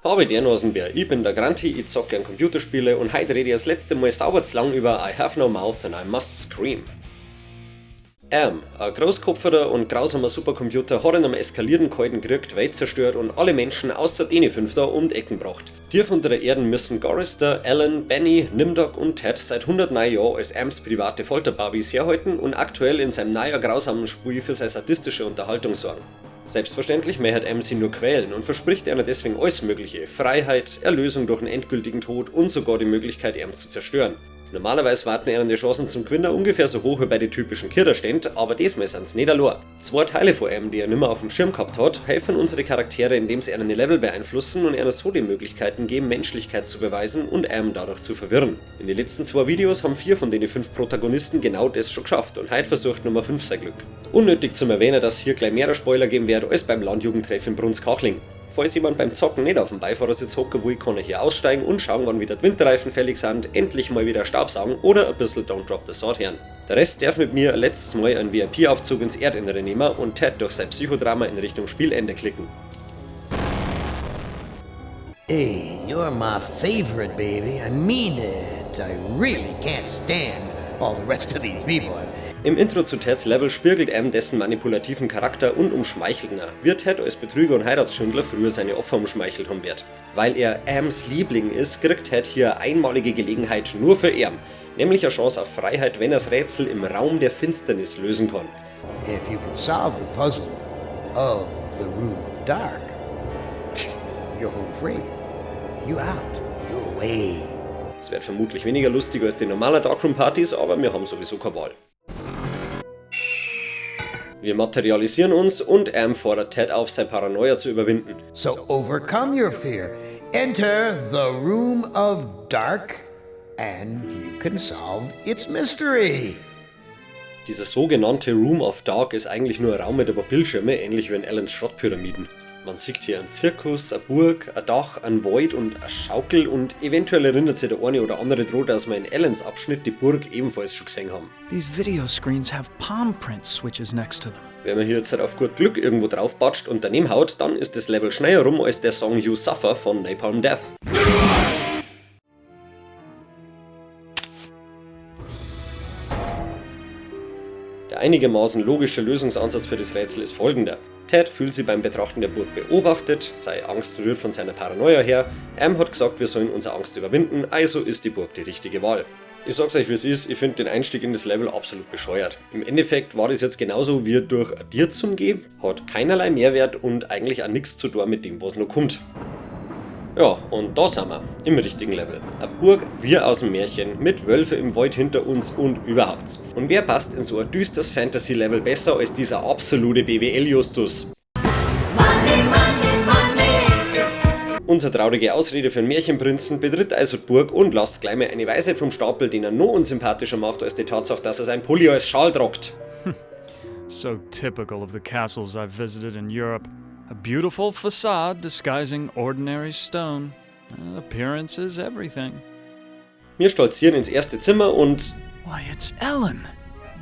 Habe der Nasenbär, ich bin der Granti, ich zock gern Computerspiele und heute rede ich das letzte Mal sauber zu lang über I have no mouth and I must scream. Ein großkopferer und grausamer Supercomputer hat in einem eskalierenden Kalten Krieg die Welt zerstört und alle Menschen außer denen 5 da um die Ecken gebracht. Die von der Erden müssen Gorister, Alan, Benny, Nimdok und Ted seit 100 Jahren als Ams private Folterbarbies herhalten und aktuell in seinem neuen grausamen Spiel für seine sadistische Unterhaltung sorgen. Selbstverständlich möchte Am sie nur quälen und verspricht einer deswegen alles mögliche: Freiheit, Erlösung durch einen endgültigen Tod und sogar die Möglichkeit, Am zu zerstören. Normalerweise warten die Chancen zum Gewinner ungefähr so hoch wie bei den typischen Kinderständen, aber diesmal sind es nicht allein. 2 Teile von Am, die er nicht mehr auf dem Schirm gehabt hat, helfen unsere Charaktere, indem sie ihnen Level beeinflussen und ihnen so die Möglichkeiten geben, Menschlichkeit zu beweisen und Am dadurch zu verwirren. In den letzten 2 Videos haben 4 von den 5 Protagonisten genau das schon geschafft und heute versucht Nummer 5 sein Glück. Unnötig zum Erwähnen, dass hier gleich mehr Spoiler geben wird als beim Landjugendtreff in Brunskachling. Falls jemand beim Zocken nicht auf dem Beifahrersitz hocken will, kann er hier aussteigen und schauen, wann wieder die Winterreifen fällig sind, endlich mal wieder Staubsaugen oder ein bisschen Don't Drop the Sword hören. Der Rest darf mit mir letztes Mal einen VIP-Aufzug ins Erdinnere nehmen und Ted durch sein Psychodrama in Richtung Spielende klicken. Hey, you're my favorite, baby. I mean it. I really can't stand all the rest of these people. Im Intro zu Teds Level spiegelt Am dessen manipulativen Charakter und umschmeichelt ihn, wie Ted als Betrüger und Heiratsschwindler früher seine Opfer umschmeichelt haben wird. Weil er Ams Liebling ist, kriegt Ted hier einmalige Gelegenheit nur für Am, nämlich eine Chance auf Freiheit, wenn er das Rätsel im Raum der Finsternis lösen kann. If you can solve the puzzle of the Room of Dark, you're home free. You out. You're away. Es wird vermutlich weniger lustig als die normalen Darkroom-Partys, aber wir haben sowieso keine Wahl. Wir materialisieren uns und Am fordert Ted auf, seine Paranoia zu überwinden. So overcome your fear. Enter the Room of Dark and you can solve its mystery. Dieser sogenannte Room of Dark ist eigentlich nur ein Raum mit ein paar Bildschirme, ähnlich wie in Allens Schrottpyramiden. Man sieht hier einen Zirkus, eine Burg, ein Dach, ein Void und eine Schaukel und eventuell erinnert sich der eine oder andere daran, dass wir in Allens Abschnitt die Burg ebenfalls schon gesehen haben. These video screens have palm print switches next to them. Wenn man hier jetzt halt auf gut Glück irgendwo drauf batscht und daneben haut, dann ist das Level schneller rum als der Song You Suffer von Napalm Death. Der einigermaßen logische Lösungsansatz für das Rätsel ist folgender. Ted fühlt sich beim Betrachten der Burg beobachtet, seine Angst rührt von seiner Paranoia her, Am hat gesagt, wir sollen unsere Angst überwinden, also ist die Burg die richtige Wahl. Ich sag's euch wie es ist, ich finde den Einstieg in das Level absolut bescheuert. Im Endeffekt war das jetzt genauso wie durch Dir zum Gehen, hat keinerlei Mehrwert und eigentlich auch nichts zu tun mit dem, was noch kommt. Ja, und da sind wir, im richtigen Level. Eine Burg wie aus dem Märchen, mit Wölfe im Wald hinter uns und überhaupt. Und wer passt in so ein düsteres Fantasy-Level besser als dieser absolute BWL-Justus? Unsere traurige Ausrede für einen Märchenprinzen betritt also die Burg und lasst gleich mal eine Weisheit vom Stapel, den er noch unsympathischer macht als die Tatsache, dass er sein Pulli als Schal tragt. So typical of the castles I've visited in Europe. A beautiful facade disguising ordinary stone. Appearance is everything. Wir stolzieren ins erste Zimmer und... Why, it's Ellen!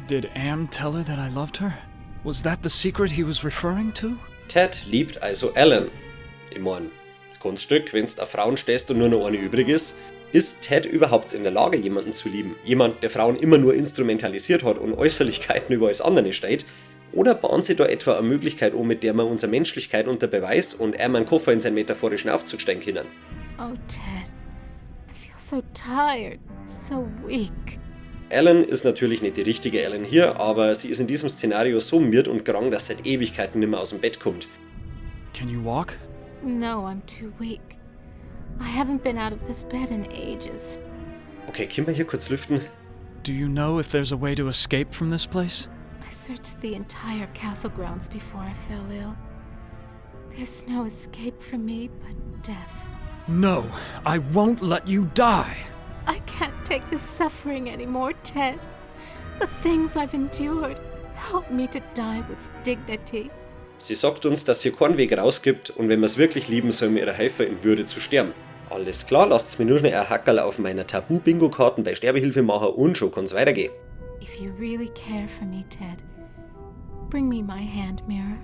Did Am tell her that I loved her? Was that the secret he was referring to? Ted liebt also Ellen. Ich mein, Kunststück, wenn's auf Frauen stehst und nur noch eine übrig ist Ted überhaupt in der Lage, jemanden zu lieben? Jemand, der Frauen immer nur instrumentalisiert hat und Äußerlichkeiten über alles andere steht? Oder bahnt sie da etwa eine Möglichkeit um, mit der wir unsere Menschlichkeit unter Beweis und einen Koffer in seinen metaphorischen Aufzug stecken können? Oh, Ted. I feel so tired, so weak. Ellen ist natürlich nicht die richtige Ellen hier, aber sie ist in diesem Szenario so miert und krank, dass seit Ewigkeiten nicht mehr aus dem Bett kommt. Can you walk? No, I'm too weak. I haven't been out of this bed in ages. Okay, können wir hier kurz lüften? Do you know if there's a way to escape from this place? I searched the entire castle grounds before I fell ill. There's no escape for me but death. No, I won't let you die! I can't take this suffering anymore, Ted. The things I've endured. Help me to die with dignity. Sie sagt uns, dass hier keinen Weg raus gibt und wenn wir es wirklich lieben, sollen wir ihrer helfen, in Würde zu sterben. Alles klar, lasst mir nur schnell ein Hackerl auf meiner Tabu-Bingo-Karten bei Sterbehilfe machen und schon kann's weitergehen. If you really care for me, Ted, bring me my hand mirror.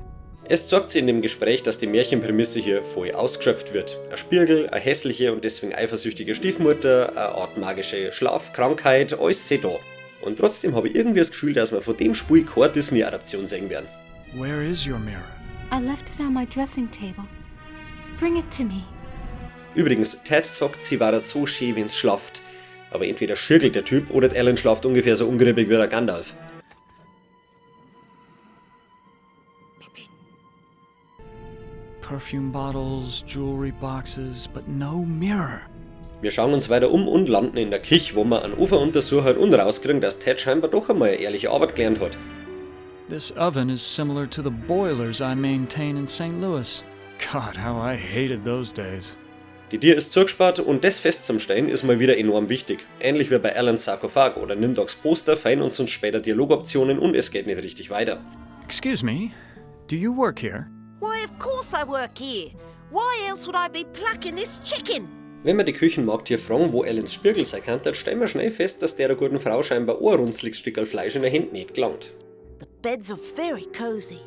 Es zeigt sich in dem Gespräch, dass die Märchenprämisse hier voll ausgeschöpft wird. Ein Spiegel, eine hässliche und deswegen eifersüchtige Stiefmutter, eine Art magische Schlafkrankheit, alles da. Und trotzdem habe ich irgendwie das Gefühl, dass wir von dem Spiel keine Disney-Adaption sehen werden. Where is your mirror? I left it on my dressing table. Bring it to me. Übrigens, Ted sagt, sie war so schön, wenn's schlaft. Aber entweder schirgelt der Typ oder Alan schlaft ungefähr so ungrippig wie der Gandalf. Perfume bottles, jewelry boxes, but no mirror. Wir schauen uns weiter um und landen in der Küche, wo wir einen Ufer untersuchen und rauskriegen, dass Ted scheinbar doch einmal eine ehrliche Arbeit gelernt hat. This oven is similar to the boilers I maintain in St. Louis. God, how I hated those days. Die Tür ist zugesperrt und das festzustellen ist mal wieder enorm wichtig. Ähnlich wie bei Alans Sarkophag oder Nimdogs Poster fehlen uns später Dialogoptionen und es geht nicht richtig weiter. Excuse me, do you work here? Why, of course I work here. Why else would I be plucking this chicken? Wenn wir die Küchenmagd hier fragen, wo Alans Spiegel sein könnte, stellen wir schnell fest, dass der guten Frau scheinbar ein runzliges Stückerl Fleisch in der Hand nicht gelangt. The beds are very cozy.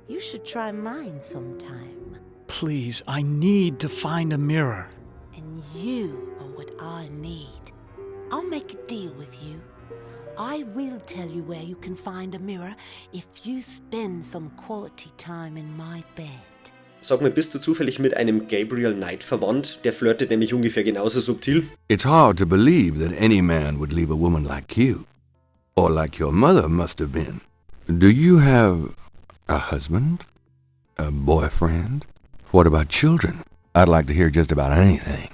You should try mine sometime. Please, I need to find a mirror. And you are what I need. I'll make a deal with you. I will tell you where you can find a mirror if you spend some quality time in my bed. Sag mal, bist du zufällig mit einem Gabriel Knight verwandt? Der flirtet nämlich ungefähr genauso subtil. It's hard to believe that any man would leave a woman like you. Or like your mother must have been. Do you have a husband? A boyfriend? What about children? I'd like to hear just about anything.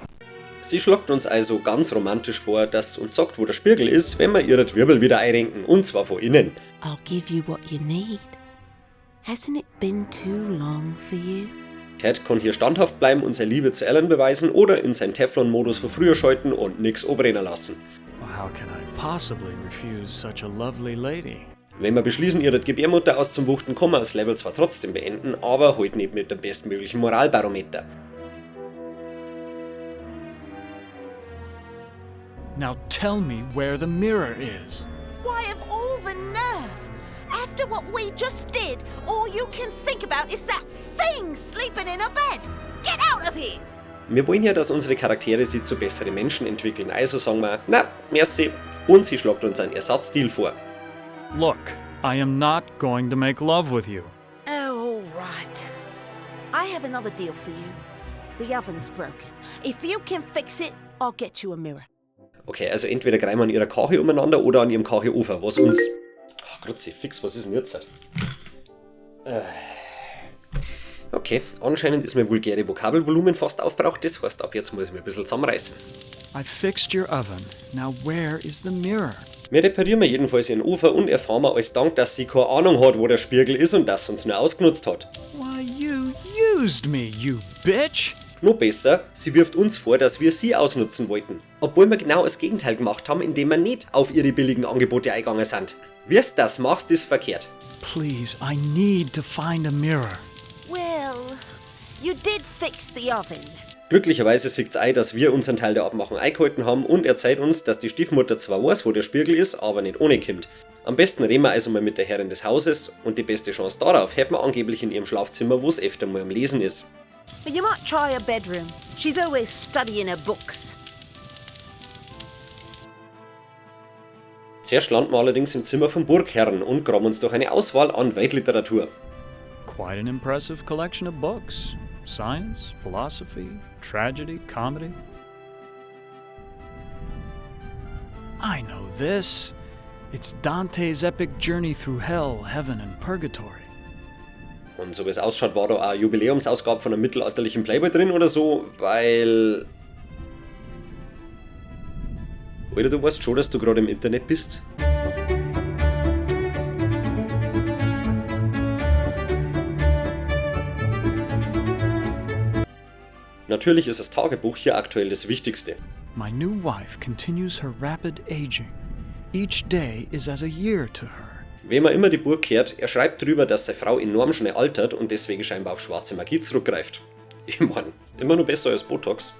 Sie schlägt uns also ganz romantisch vor, dass sie uns sagt, wo der Spiegel ist, wenn wir ihre Wirbel wieder einrenken, und zwar von innen. I'll give you what you need. Hasn't it been too long for you? Ted kann hier standhaft bleiben und seine Liebe zu Alan beweisen oder in seinen Teflon-Modus von früher schalten und nix obrennen lassen. Well, how can I possibly refuse such a lovely lady? Wenn wir beschließen, ihre Gebärmutter auszuwuchten, kann man das Level zwar trotzdem beenden, aber halt nicht mit dem bestmöglichen Moralbarometer. Now tell me where the mirror is. Why, of all the nerve! After what we just did, all you can think about is that thing sleeping in a bed! Get out of here! Wir wollen ja, dass unsere Charaktere sich zu besseren Menschen entwickeln, also sagen wir, na, merci, und sie schlägt uns einen Ersatzdeal vor. Look, I am not going to make love with you. Oh, all right. I have another deal for you. The oven's broken. If you can fix it, I'll get you a mirror. Okay, also entweder greifen wir an ihrer Kache umeinander oder an ihrem Kacheofen, was uns... Ach, grüezi, fix, was ist denn jetzt? Okay, anscheinend ist mein vulgäre Vokabelvolumen fast aufgebraucht, das heißt, ab jetzt muss ich mich ein bisschen zusammenreißen. I fixed your oven. Now where is the mirror? Wir reparieren jedenfalls ihren Ofen und erfahren wir als Dank, dass sie keine Ahnung hat, wo der Spiegel ist und das uns nur ausgenutzt hat. Why, you used me, you bitch! Noch besser, sie wirft uns vor, dass wir sie ausnutzen wollten. Obwohl wir genau das Gegenteil gemacht haben, indem wir nicht auf ihre billigen Angebote eingegangen sind. Wirst das machst, ist verkehrt. Please, I need to find a mirror. Well, you did fix the oven. Glücklicherweise sieht es ein, dass wir unseren Teil der Abmachung eingehalten haben und erzählt uns, dass die Stiefmutter zwar weiß, wo der Spiegel ist, aber nicht ohne kommt. Am besten reden wir also mal mit der Herrin des Hauses und die beste Chance darauf hätten wir angeblich in ihrem Schlafzimmer, wo es öfter mal am Lesen ist. You might try her bedroom. She's always studying her books. Zuerst landen wir allerdings im Zimmer vom Burgherrn und graben uns durch eine Auswahl an Weltliteratur. Quite an impressive collection of books. Science, philosophy, tragedy, comedy. I know this. It's Dante's epic journey through hell, heaven and purgatory. Und so wie es ausschaut, war da auch eine Jubiläumsausgabe von einem mittelalterlichen Playboy drin oder so, weil... Alter, du weißt schon, dass du gerade im Internet bist? Natürlich ist das Tagebuch hier aktuell das Wichtigste. My new wife continues her rapid aging. Each day is as a year to her. Wem er immer die Burg kehrt, er schreibt drüber, dass seine Frau enorm schnell altert und deswegen scheinbar auf schwarze Magie zurückgreift. Ich meine, immer nur besser als Botox.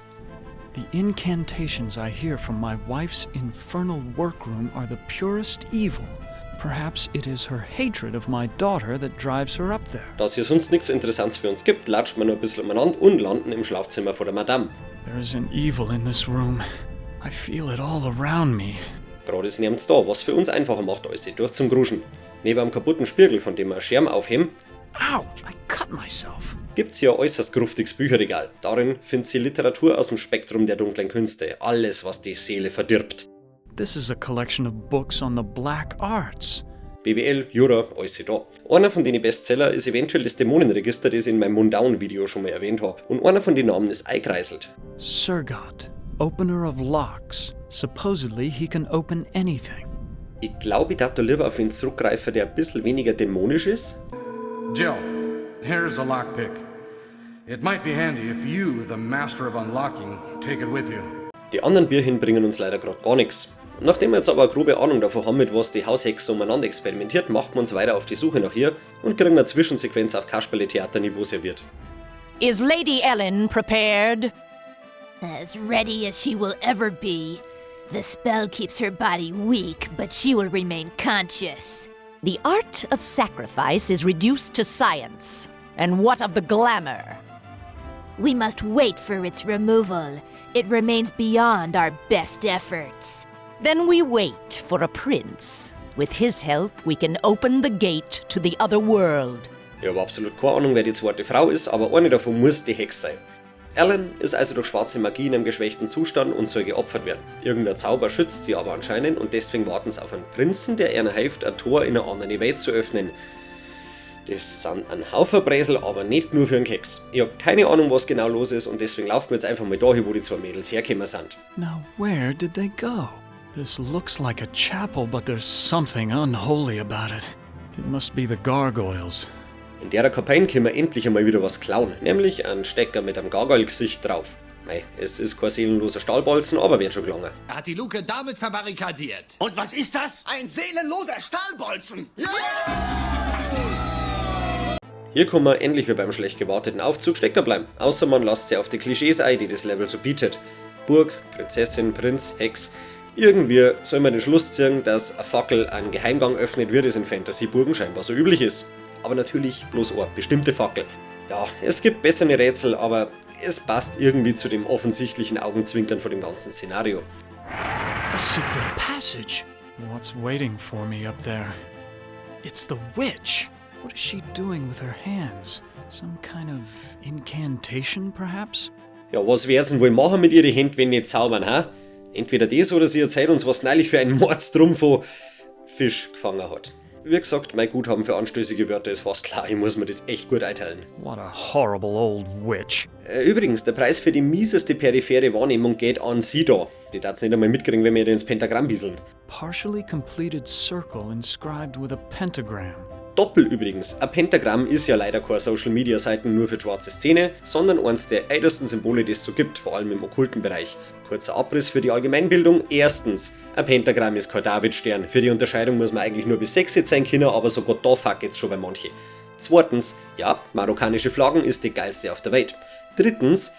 The incantations I hear from my wife's infernal workroom are the purest evil, Perhaps it is her hatred of my daughter that drives her up there. Da es hier sonst nichts Interessantes für uns gibt, latschen wir noch ein bisschen umeinander und landen im Schlafzimmer von der Madame. There is an evil in this room. I feel it all around me. Gerade ist nichts da, was für uns einfacher macht, alles durch zum Gruschen. Neben einem kaputten Spiegel, von dem wir einen Schirm aufheben, Ouch! I cut myself. gibt's hier ein äußerst gruftiges Bücherregal. Darin findet sie Literatur aus dem Spektrum der dunklen Künste. Alles, was die Seele verdirbt. This is a collection of books on the black arts. BWL, Jura, alles da. Einer von den Bestseller ist eventuell das Dämonenregister, das ich in meinem Mundown-Video schon mal erwähnt habe. Und einer von den Namen ist eingekreiselt. Surgot, opener of locks. Supposedly he can open anything. Ich glaube, ich darf da lieber auf ihn zurückgreifen, der ein bisschen weniger dämonisch ist. Jill, here's a lockpick. It might be handy if you, the master of unlocking, take it with you. Die anderen Bierchen bringen uns leider gerade gar nichts. Nachdem wir jetzt aber eine grobe Ahnung davon haben, mit was die Haushexe umeinander experimentiert, machen wir uns weiter auf die Suche nach ihr und kriegen eine Zwischensequenz auf Kasperle-Theaterniveau serviert. Is Lady Ellen prepared? As ready as she will ever be. The spell keeps her body weak, but she will remain conscious. The art of sacrifice is reduced to science. And what of the glamour? We must wait for its removal. It remains beyond our best efforts. Then we wait for a prince. With his help, we can open the gate to the other world. Ich habe absolut keine Ahnung, wer die zweite Frau ist, aber eine davon muss die Hexe sein. Ellen ist also durch schwarze Magie in einem geschwächten Zustand und soll geopfert werden. Irgendein Zauber schützt sie aber anscheinend und deswegen warten sie auf einen Prinzen, der ihnen hilft, ein Tor in eine andere Welt zu öffnen. Das sind ein Haufen Bräsel, aber nicht nur für einen Keks. Ich habe keine Ahnung, was genau los ist und deswegen laufen wir jetzt einfach mal dahin, wo die zwei Mädels hergekommen sind. Now where did they go? This looks like a chapel, but there's something unholy about it. It must be the gargoyles. In der Kapelle können wir endlich einmal wieder was klauen, nämlich einen Stecker mit einem Gargoyle-Gesicht drauf. Mei, es ist kein seelenloser Stahlbolzen, aber wird schon gelangen. Er hat die Luke damit verbarrikadiert. Und was ist das? Ein seelenloser Stahlbolzen! Hier kann man ähnlich wie beim schlecht gewarteten Aufzug stecken bleiben, außer man lässt sie auf die Klischees ein, die das Level so bietet. Burg, Prinzessin, Prinz, Hex. Irgendwie soll man den Schluss ziehen, dass eine Fackel einen Geheimgang öffnet, wie das in Fantasy-Burgen scheinbar so üblich ist. Aber natürlich bloß eine bestimmte Fackel. Ja, es gibt bessere Rätsel, aber es passt irgendwie zu dem offensichtlichen Augenzwinkern von dem ganzen Szenario. A secret passage. What's waiting for me up there? It's the witch. What is she doing with her hands? Some kind of incantation, perhaps? Ja, was werden sie wohl machen mit ihren Händen, wenn nicht zaubern, ha? Entweder das oder sie erzählt uns, was neulich für einen Mordstrom von Fisch gefangen hat. Wie gesagt, mein Guthaben für anstößige Wörter ist fast klar, ich muss mir das echt gut einteilen. What a horrible old witch. Übrigens, der Preis für die mieseste periphere Wahrnehmung geht an sie da. Die darf's nicht einmal mitkriegen, wenn wir ins Pentagramm bieseln. Partially completed circle inscribed with a pentagram. Doppel übrigens. Ein Pentagramm ist ja leider keine Social-Media-Seiten nur für die schwarze Szene, sondern eines der ältesten Symbole, die es so gibt, vor allem im okkulten Bereich. Kurzer Abriss für die Allgemeinbildung. Erstens, ein Pentagramm ist kein Davidstern. Für die Unterscheidung muss man eigentlich nur bis 6 jetzt sein können, aber sogar da fuck jetzt schon bei manchen. Zweitens, ja, marokkanische Flaggen ist die geilste auf der Welt. Drittens,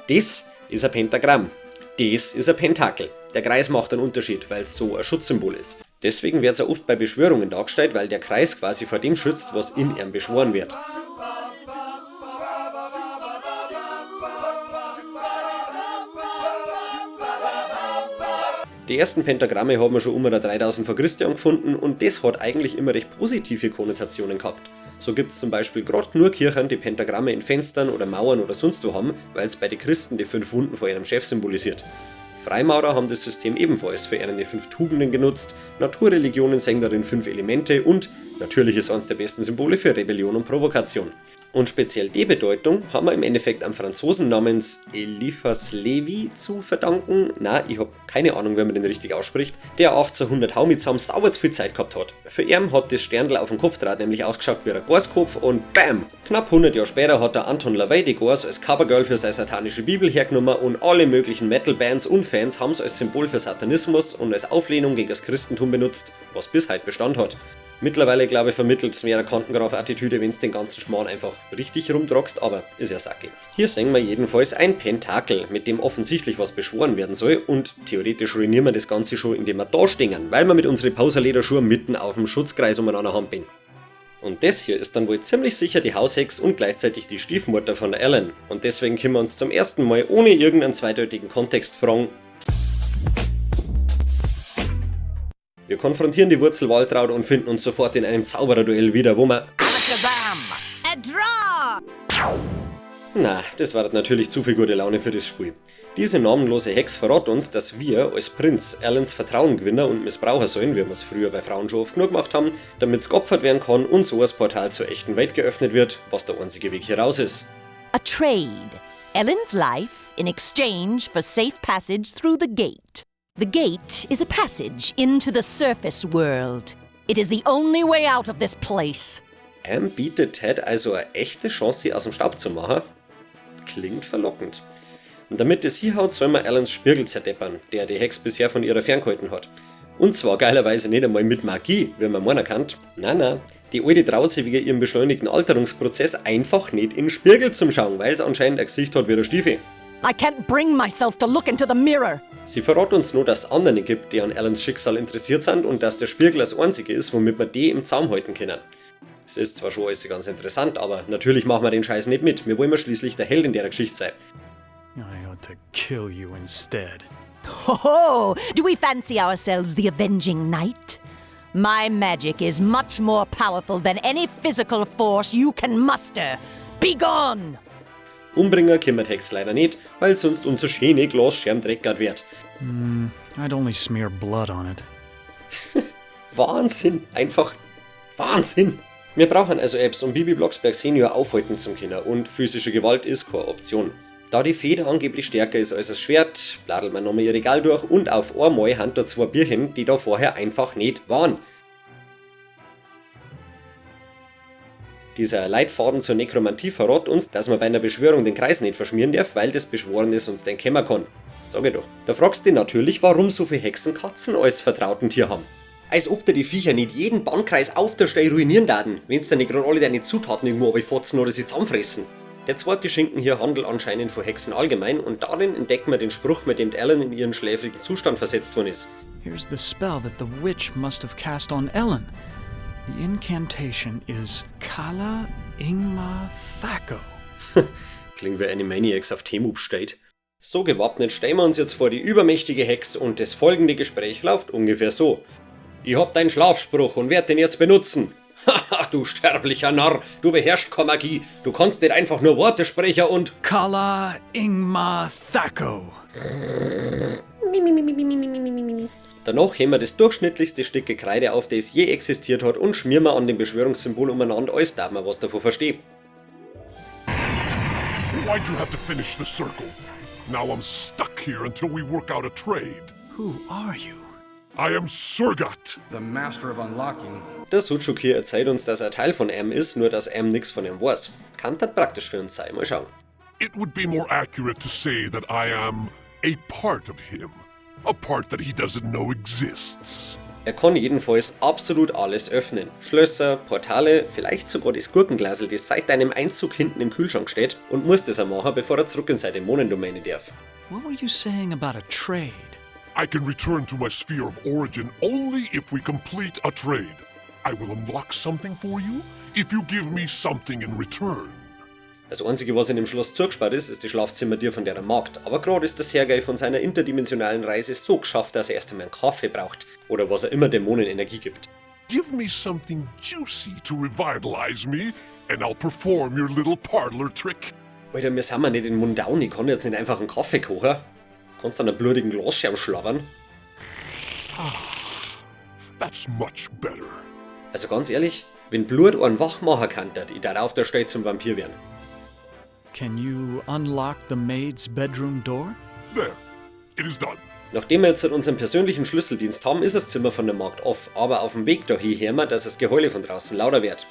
das ist ein Pentagramm. Das ist ein Pentakel. Der Kreis macht einen Unterschied, weil es so ein Schutzsymbol ist. Deswegen wird es ja oft bei Beschwörungen dargestellt, weil der Kreis quasi vor dem schützt, was in ihm beschworen wird. Die ersten Pentagramme haben wir schon um 3000 vor Christian gefunden und das hat eigentlich immer recht positive Konnotationen gehabt. So gibt es zum Beispiel gerade nur Kirchen, die Pentagramme in Fenstern oder Mauern oder sonst wo haben, weil es bei den Christen die 5 Wunden vor ihrem Chef symbolisiert. Freimaurer haben das System ebenfalls für ihre 5 Tugenden genutzt, Naturreligionen sehen darin 5 Elemente und natürlich ist eines der besten Symbole für Rebellion und Provokation. Und speziell die Bedeutung haben wir im Endeffekt einem Franzosen namens Eliphas Levi zu verdanken. Na, ich habe keine Ahnung, wie man den richtig ausspricht, der 1800 Hau mit sauber zu viel Zeit gehabt hat. Für ihn hat das Sterndl auf dem Kopfdraht nämlich ausgeschaut wie ein Gorskopf und BAM! Knapp 100 Jahre später hat der Anton LaVey die Gors als Covergirl für seine satanische Bibel hergenommen und alle möglichen Metal-Bands und Fans haben es als Symbol für Satanismus und als Auflehnung gegen das Christentum benutzt, was bis heute Bestand hat. Mittlerweile, glaube ich, vermittelt es mehr eine Kantengraf-Attitüde, wenn du den ganzen Schmarrn einfach richtig rumdrockst, aber ist ja Sacke. Hier sehen wir jedenfalls ein Pentakel, mit dem offensichtlich was beschworen werden soll und theoretisch ruinieren wir das Ganze schon, indem wir da stehen, weil wir mit unseren Pauserlederschuhen mitten auf dem Schutzkreis umeinander haben bin. Und das hier ist dann wohl ziemlich sicher die Haushex und gleichzeitig die Stiefmutter von Alan. Und deswegen können wir uns zum ersten Mal ohne irgendeinen zweideutigen Kontext fragen. Wir konfrontieren die Wurzel-Waltraud und finden uns sofort in einem Zaubererduell wieder, wo wir... Na, das war natürlich zu viel gute Laune für das Spiel. Diese namenlose Hex verrät uns, dass wir als Prinz Alans Vertrauen gewinnen und missbrauchen sollen, wie wir es früher bei Frauen schon oft genug gemacht haben, damit es geopfert werden kann und so das Portal zur echten Welt geöffnet wird, was der einzige Weg hier raus ist. A trade. Ellen's life in exchange for safe passage through the gate. The gate is a passage into the surface world. It is the only way out of this place. Bietet Ted also eine echte Chance, sie aus dem Staub zu machen? Klingt verlockend. Und damit es hinhaut, soll man Alans Spiegel zerdeppern, der die Hex bisher von ihrer ferngehalten hat. Und zwar geilerweise nicht einmal mit Magie, wie man meinen kann. Nein, die alte traut sich wegen ihrem beschleunigten Alterungsprozess einfach nicht in den Spiegel zum Schauen, weil es anscheinend ein Gesicht hat wie der Stiefel. I can't bring myself to look into the mirror. Sie verrät uns nur, dass es andere gibt, die an Alans Schicksal interessiert sind und dass der Spiegel das einzige ist, womit wir die im Zaum halten können. Es ist zwar schon alles ganz interessant, aber natürlich machen wir den Scheiß nicht mit. Wir wollen ja schließlich der Held in der Geschichte sein. I ought to kill you instead. Oh, do we fancy ourselves the avenging knight? My magic is much more powerful than any physical force you can muster. Be gone! Umbringen können wir die Hex leider nicht, weil sonst unser schöne Glasscherm dreckert wird. I'd only smear blood on it. Wahnsinn! Einfach Wahnsinn! Wir brauchen also Apps, um Bibi Blocksberg Senior aufhalten zu können und physische Gewalt ist keine Option. Da die Feder angeblich stärker ist als das Schwert, bladelt man nochmal ihr Regal durch und auf einmal haben da 2 Bierchen, die da vorher einfach nicht waren. Dieser Leitfaden zur Nekromantie verrät uns, dass man bei einer Beschwörung den Kreis nicht verschmieren darf, weil das Beschworene sonst den kämmer kann. Sag ich doch. Da fragst du dich natürlich, warum so viele Hexenkatzen als vertrauten Tier haben. Als ob da die Viecher nicht jeden Bannkreis auf der Stelle ruinieren daten, wenn sie dann nicht gerade alle deine Zutaten irgendwo abfotzen oder sie zusammenfressen. Der zweite Schinken hier handelt anscheinend von Hexen allgemein und darin entdecken wir den Spruch, mit dem Alan in ihren schläfrigen Zustand versetzt worden ist. Here's the spell that the witch must have cast on Ellen. The incantation is Kala Ingma Thaco. Klingt wie Animaniacs auf Team steht. So gewappnet stellen wir uns jetzt vor die übermächtige Hex und das folgende Gespräch läuft ungefähr so. Ich hab deinen Schlafspruch und werd den jetzt benutzen. Haha, du sterblicher Narr, du beherrschst keine Magie, du kannst nicht einfach nur Worte sprechen und... Kala Ingma Thaco. Danach heben wir das durchschnittlichste Stück Kreide auf, das je existiert hat und schmieren wir an dem Beschwörungssymbol umeinander, als darf man was davon verstehen. Why'd you have to finish the circle? Now I'm stuck here until we work out a trade. Who are you? I am Surgat. The Master of Unlocking. Der Sucuk hier erzählt uns, dass er Teil von ist, nur dass nix von ihm weiß. Kann das praktisch für uns sein, mal schauen. It would be more accurate to say that I am a part of him. A part that he doesn't know exists. Er kann jedenfalls absolut alles öffnen. Schlösser, Portale, vielleicht sogar das Gurkenglasel, das seit deinem Einzug hinten im Kühlschrank steht und muss das auch machen, bevor er zurück in seine Dämonendomäne darf. What were you saying about a trade? I can return to my sphere of origin only if we complete a trade. I will unlock something for you if you give me something in return. Das Einzige, was in dem Schloss zugesperrt ist die Schlafzimmertür von der Markt. Aber gerade ist der Sergei von seiner interdimensionalen Reise so geschafft, dass er erst einmal einen Kaffee braucht. Oder was er immer Dämonen Energie gibt. Give me something juicy to revitalize me, and I'll perform your little parlor trick. Alter, wir sind ja nicht in Mundaun, ich kann jetzt nicht einfach einen Kaffee kochen. Kannst du an einen blutigen Glasscherm schlabbern? That's much better. Also ganz ehrlich, wenn Blut einen wach machen kann, ich darf auf der Stelle zum Vampir werden. Can you unlock the maid's bedroom door? There. It is done. Nachdem wir jetzt unseren persönlichen Schlüsseldienst haben, ist das Zimmer von der Markt off, aber auf dem Weg dahin hören wir, dass das Geheule von draußen lauter wird.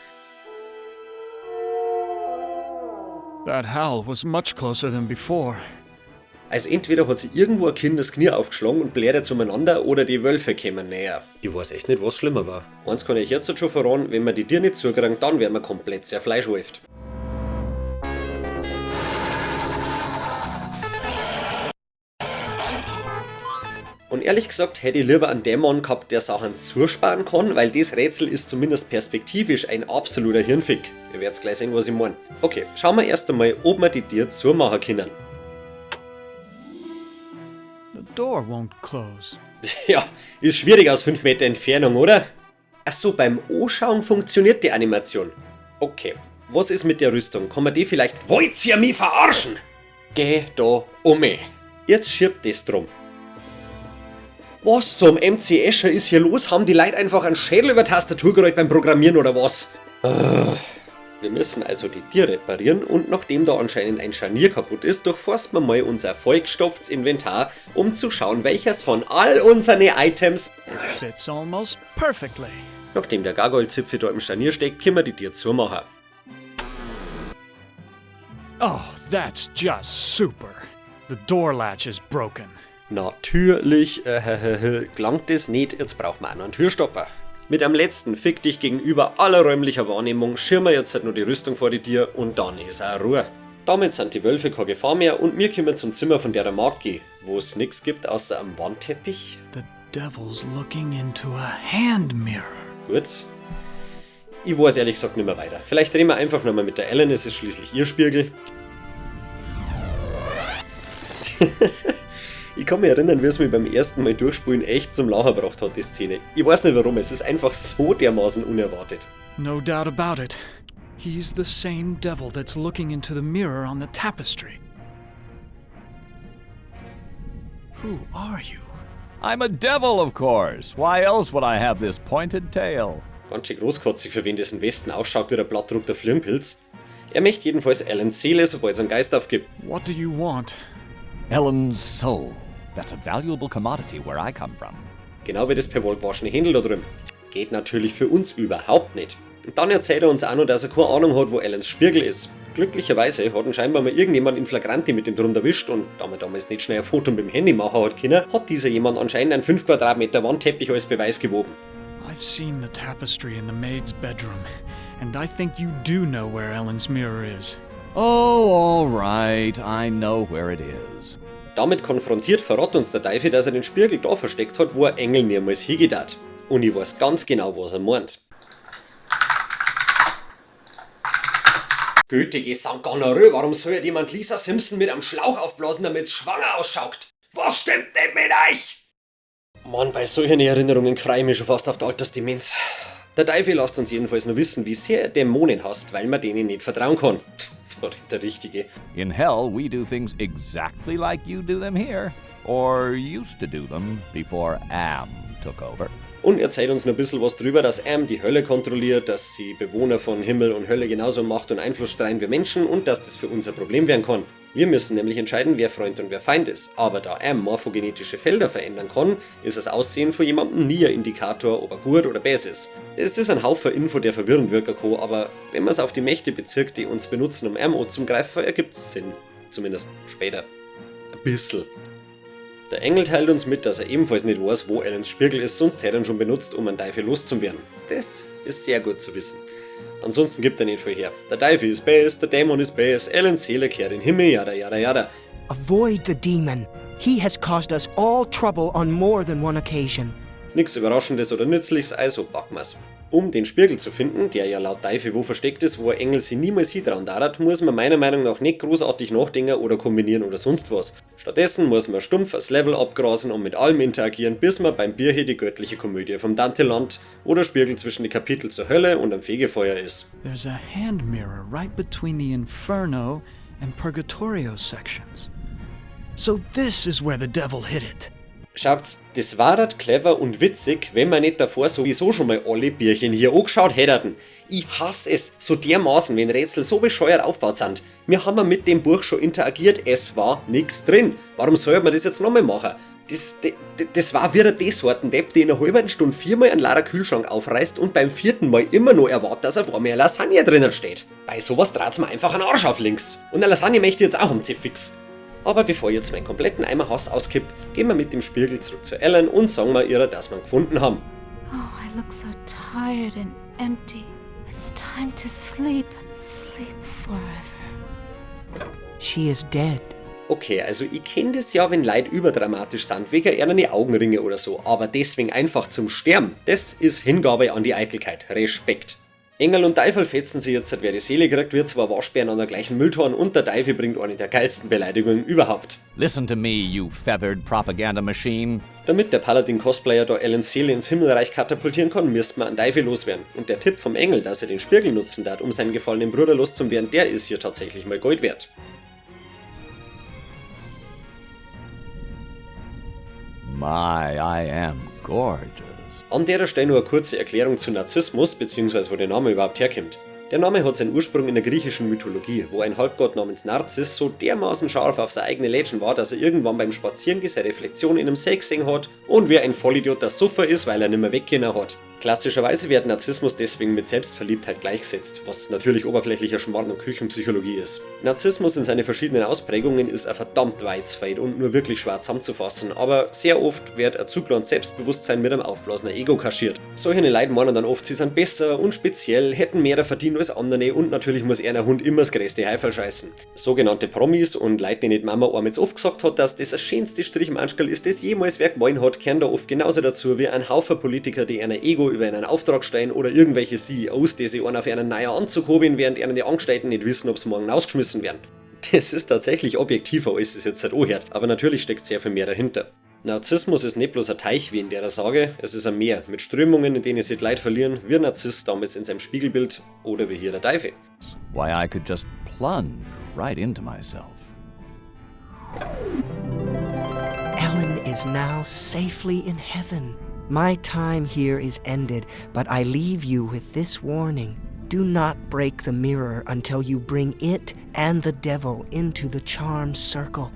That howl was much closer than before. Also entweder hat sie irgendwo ein Kind das Knie aufgeschlagen und bläht jetzt umeinander oder die Wölfe kämen näher. Ich weiß echt nicht, was schlimmer war. Eins kann ich jetzt schon verraten, wenn wir die Tiere nicht zukriegen, dann wären wir komplett sehr fleischwolft. Und ehrlich gesagt hätte ich lieber einen Dämon gehabt, der Sachen zusparen kann, weil das Rätsel ist zumindest perspektivisch ein absoluter Hirnfick. Ihr werdet gleich sehen, was ich meine. Okay, schauen wir erst einmal, ob wir die Tiere zumachen können. The door won't close. Ja, ist schwierig aus 5 Meter Entfernung, oder? Achso, beim Anschauen funktioniert die Animation. Okay, was ist mit der Rüstung? Kann man die vielleicht... Wollt ihr mich verarschen? Geh da um mich. Jetzt schiebt das drum. Was zum MC Escher ist hier los? Haben die Leute einfach einen Schädel über Tastatur gerollt beim Programmieren oder was? Wir müssen also die Tiere reparieren und nachdem da anscheinend ein Scharnier kaputt ist, durchforsten wir mal unser vollgestopftes Inventar, um zu schauen, welches von all unseren Items fits almost perfectly. Nachdem der Gargoyle-Zipfel da im Scharnier steckt, können wir die Tiere zumachen. Oh, that's just super. The door latch is broken. Natürlich, gelangt es nicht, jetzt braucht man auch noch einen Türstopper. Mit einem letzten Fick dich gegenüber aller räumlicher Wahrnehmung schirmen wir jetzt halt nur die Rüstung vor die Tür und dann ist auch Ruhe. Damit sind die Wölfe keine Gefahr mehr und wir kommen zum Zimmer, von der der Markt geht, wo es nichts gibt außer einem Wandteppich. The devil's looking into a hand mirror. Gut. Ich weiß ehrlich gesagt nicht mehr weiter. Vielleicht reden wir einfach nochmal mit der Ellen, es ist schließlich ihr Spiegel. Ich kann mich erinnern, wie es mich beim ersten Mal durchspielen echt zum Lachen gebracht hat, die Szene. Ich weiß nicht warum, es ist einfach so dermaßen unerwartet. No doubt about it. He's the same devil that's looking into the mirror on the tapestry. Who are you? I'm a devil, of course. Why else would I have this pointed tail? Ganz schön großkotzig, für wen das im Westen ausschaut wie der blattdruckter Flimmpilz. Er möchte jedenfalls Ellens Seele, sobald es einen Geist aufgibt. What do you want? Ellen's soul. That's a valuable commodity where I come from. Genau wie das per wohlgewaschene Händel da drüben. Geht natürlich für uns überhaupt nicht. Und dann erzählt er uns auch noch, dass er keine Ahnung hat, wo Ellens Spiegel ist. Glücklicherweise hat ihn scheinbar mal irgendjemand in Flagranti mit dem drunter erwischt und da man damals nicht schnell ein Foto mit dem Handy machen hat können, hat dieser jemand anscheinend einen 5 Quadratmeter Wandteppich als Beweis gewoben. I've seen the tapestry in the maid's bedroom, and I think you do know where Ellen's mirror is. Oh, all right. I know where it is. Damit konfrontiert verrät uns der Teufel, dass er den Spiegel da versteckt hat, wo ein Engel niemals hingeht hat. Und ich weiß ganz genau, was er meint. Gütige St. Gonorrhoe, warum soll jetzt jemand Lisa Simpson mit einem Schlauch aufblasen, damit es schwanger ausschaut? Was stimmt nicht mit euch? Mann, bei solchen Erinnerungen freue ich mich schon fast auf die Altersdemenz. Der Teufel lässt uns jedenfalls nur wissen, wie sehr er Dämonen hasst, weil man denen nicht vertrauen kann. Der Richtige. In hell, we do things exactly like you do them here. Or used to do them before Am took over. Und erzählt uns noch ein bisschen was drüber, dass Am die Hölle kontrolliert, dass sie Bewohner von Himmel und Hölle genauso Macht und Einfluss streuen wie Menschen und dass das für uns ein Problem werden kann. Wir müssen nämlich entscheiden, wer Freund und wer Feind ist. Aber da Am morphogenetische Felder verändern kann, ist das Aussehen von jemandem nie ein Indikator, ob er gut oder böse ist. Es ist ein Haufen Info, der verwirrend wirken kann, aber wenn man es auf die Mächte bezirkt, die uns benutzen, um Am anzugreifen, ergibt es Sinn. Zumindest später. Ein bisschen. Der Engel teilt uns mit, dass er ebenfalls nicht weiß, wo Ellens Spiegel ist, sonst hätte er ihn schon benutzt, um einen Teufel loszuwerden. Das ist sehr gut zu wissen. Ansonsten gibt er nicht viel her. Der Teufel ist best, der Dämon ist best, Ellens Seele kehrt in den Himmel, yada yada yada. Avoid the demon. He has caused us all trouble on more than one occasion. Nichts Überraschendes oder Nützliches, also packen wir's. Um den Spiegel zu finden, der ja laut Teufel wo versteckt ist, wo ein Engel sie niemals hintrauen darf, muss man meiner Meinung nach nicht großartig nachdenken oder kombinieren oder sonst was. Stattdessen muss man stumpf das Level abgrasen und mit allem interagieren, bis man beim Bierchen die göttliche Komödie vom Dante landet oder Spiegel zwischen die Kapitel zur Hölle und am Fegefeuer ist. There's a hand mirror right between the Inferno and Purgatorio sections. So this is where the devil hid it. Schaut's, das war halt clever und witzig, wenn man nicht davor sowieso schon mal alle Bierchen hier angeschaut hätten. Ich hasse es so dermaßen, wenn Rätsel so bescheuert aufgebaut sind. Wir haben mit dem Buch schon interagiert, es war nichts drin. Warum soll man das jetzt nochmal machen? Das war wieder die Sorten-Depp, die in einer halben Stunde 4-mal einen leeren Kühlschrank aufreißt und beim 4. Mal immer noch erwartet, dass auf einmal eine Lasagne drinnen steht. Bei sowas dreht's mir einfach einen Arsch auf links. Und eine Lasagne möchte ich jetzt auch um C-Fix. Aber bevor ich jetzt meinen kompletten Eimer Hass auskipp, gehen wir mit dem Spiegel zurück zu Ellen und sagen wir ihr, dass wir ihn gefunden haben. Oh, I look so tired and empty. It's time to sleep. Sleep forever. She is dead. Okay, also ich kenne das ja, wenn Leute überdramatisch sind, wegen einer Augenringe oder so, aber deswegen einfach zum Sterben, das ist Hingabe an die Eitelkeit. Respekt. Engel und Teufel fetzen sie jetzt, wer die Seele kriegt, wird zwar Waschbären an der gleichen Mülltonne und der Teufel bringt eine der geilsten Beleidigungen überhaupt. Listen to me, you feathered propaganda machine. Damit der Paladin-Cosplayer da Ellens Seele ins Himmelreich katapultieren kann, müsste man einen Teufel loswerden. Und der Tipp vom Engel, dass er den Spiegel nutzen darf, um seinen gefallenen Bruder loszuwerden, der ist hier tatsächlich mal Gold wert. My, I am gorgeous. An der Stelle nur eine kurze Erklärung zu Narzissmus, bzw. wo der Name überhaupt herkommt. Der Name hat seinen Ursprung in der griechischen Mythologie, wo ein Halbgott namens Narziss so dermaßen scharf auf seine eigene Legend war, dass er irgendwann beim Spazierengehen seine Reflexion in einem See gesehen hat und wie ein Vollidiot das Suffer ist, weil er nicht mehr weggehen hat. Klassischerweise wird Narzissmus deswegen mit Selbstverliebtheit gleichgesetzt, was natürlich oberflächlicher Schmarrn und Küchenpsychologie ist. Narzissmus in seinen verschiedenen Ausprägungen ist ein verdammt weites Feld und nur wirklich schwer zusammenzufassen, aber sehr oft wird ein zu kleines Selbstbewusstsein mit einem aufblasenen Ego kaschiert. Solche Leute meinen dann oft, sie sind besser und speziell, hätten mehr verdient als andere und natürlich muss einer Hund immer das größte Heifel scheißen. Sogenannte Promis und Leute, die nicht Mama einmal oft gesagt hat, dass das schönste Strichmanschkel ist, das jemals wer gemahlen hat, kehren da oft genauso dazu wie ein Haufen Politiker, die einer Ego über einen Auftrag stehen oder irgendwelche CEOs, die sich einen auf einen neuen Anzug holen, während die Angestellten nicht wissen, ob sie morgen rausgeschmissen werden. Das ist tatsächlich objektiver, als es jetzt anhört, aber natürlich steckt sehr viel mehr dahinter. Narzissmus ist nicht bloß ein Teich, wie in der Sage, es ist ein Meer mit Strömungen, in denen sich die Leute verlieren, wie ein Narzisst damals in seinem Spiegelbild oder wie hier der Teufel. Why I could just plunge right into myself. Ellen is now safely in heaven. My time here is ended, but I leave you with this warning. Do not break the mirror until you bring it and the devil into the charmed circle.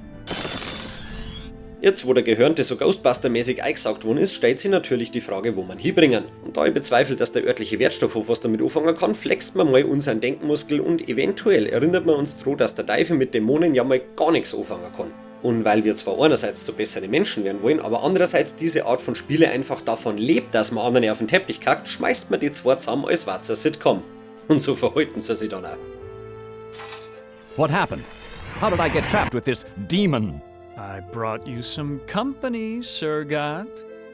Jetzt, wo der Gehörnte so Ghostbuster-mäßig eingesaugt worden ist, stellt sich natürlich die Frage, wo man hinbringen. Und da ich bezweifle, dass der örtliche Wertstoffhof was damit anfangen kann, flext man mal unseren Denkmuskel und eventuell erinnert man uns daran, dass der Teufel mit Dämonen ja mal gar nichts anfangen kann. Und weil wir zwar einerseits zu besseren Menschen werden wollen, aber andererseits diese Art von Spiele einfach davon lebt, dass man anderen auf den Teppich kackt, schmeißt man die zwei zusammen als Watzer Sitcom. Und so verhalten sie sich dann auch. What happened? How did I get trapped with this demon? I brought you some company, Sir God.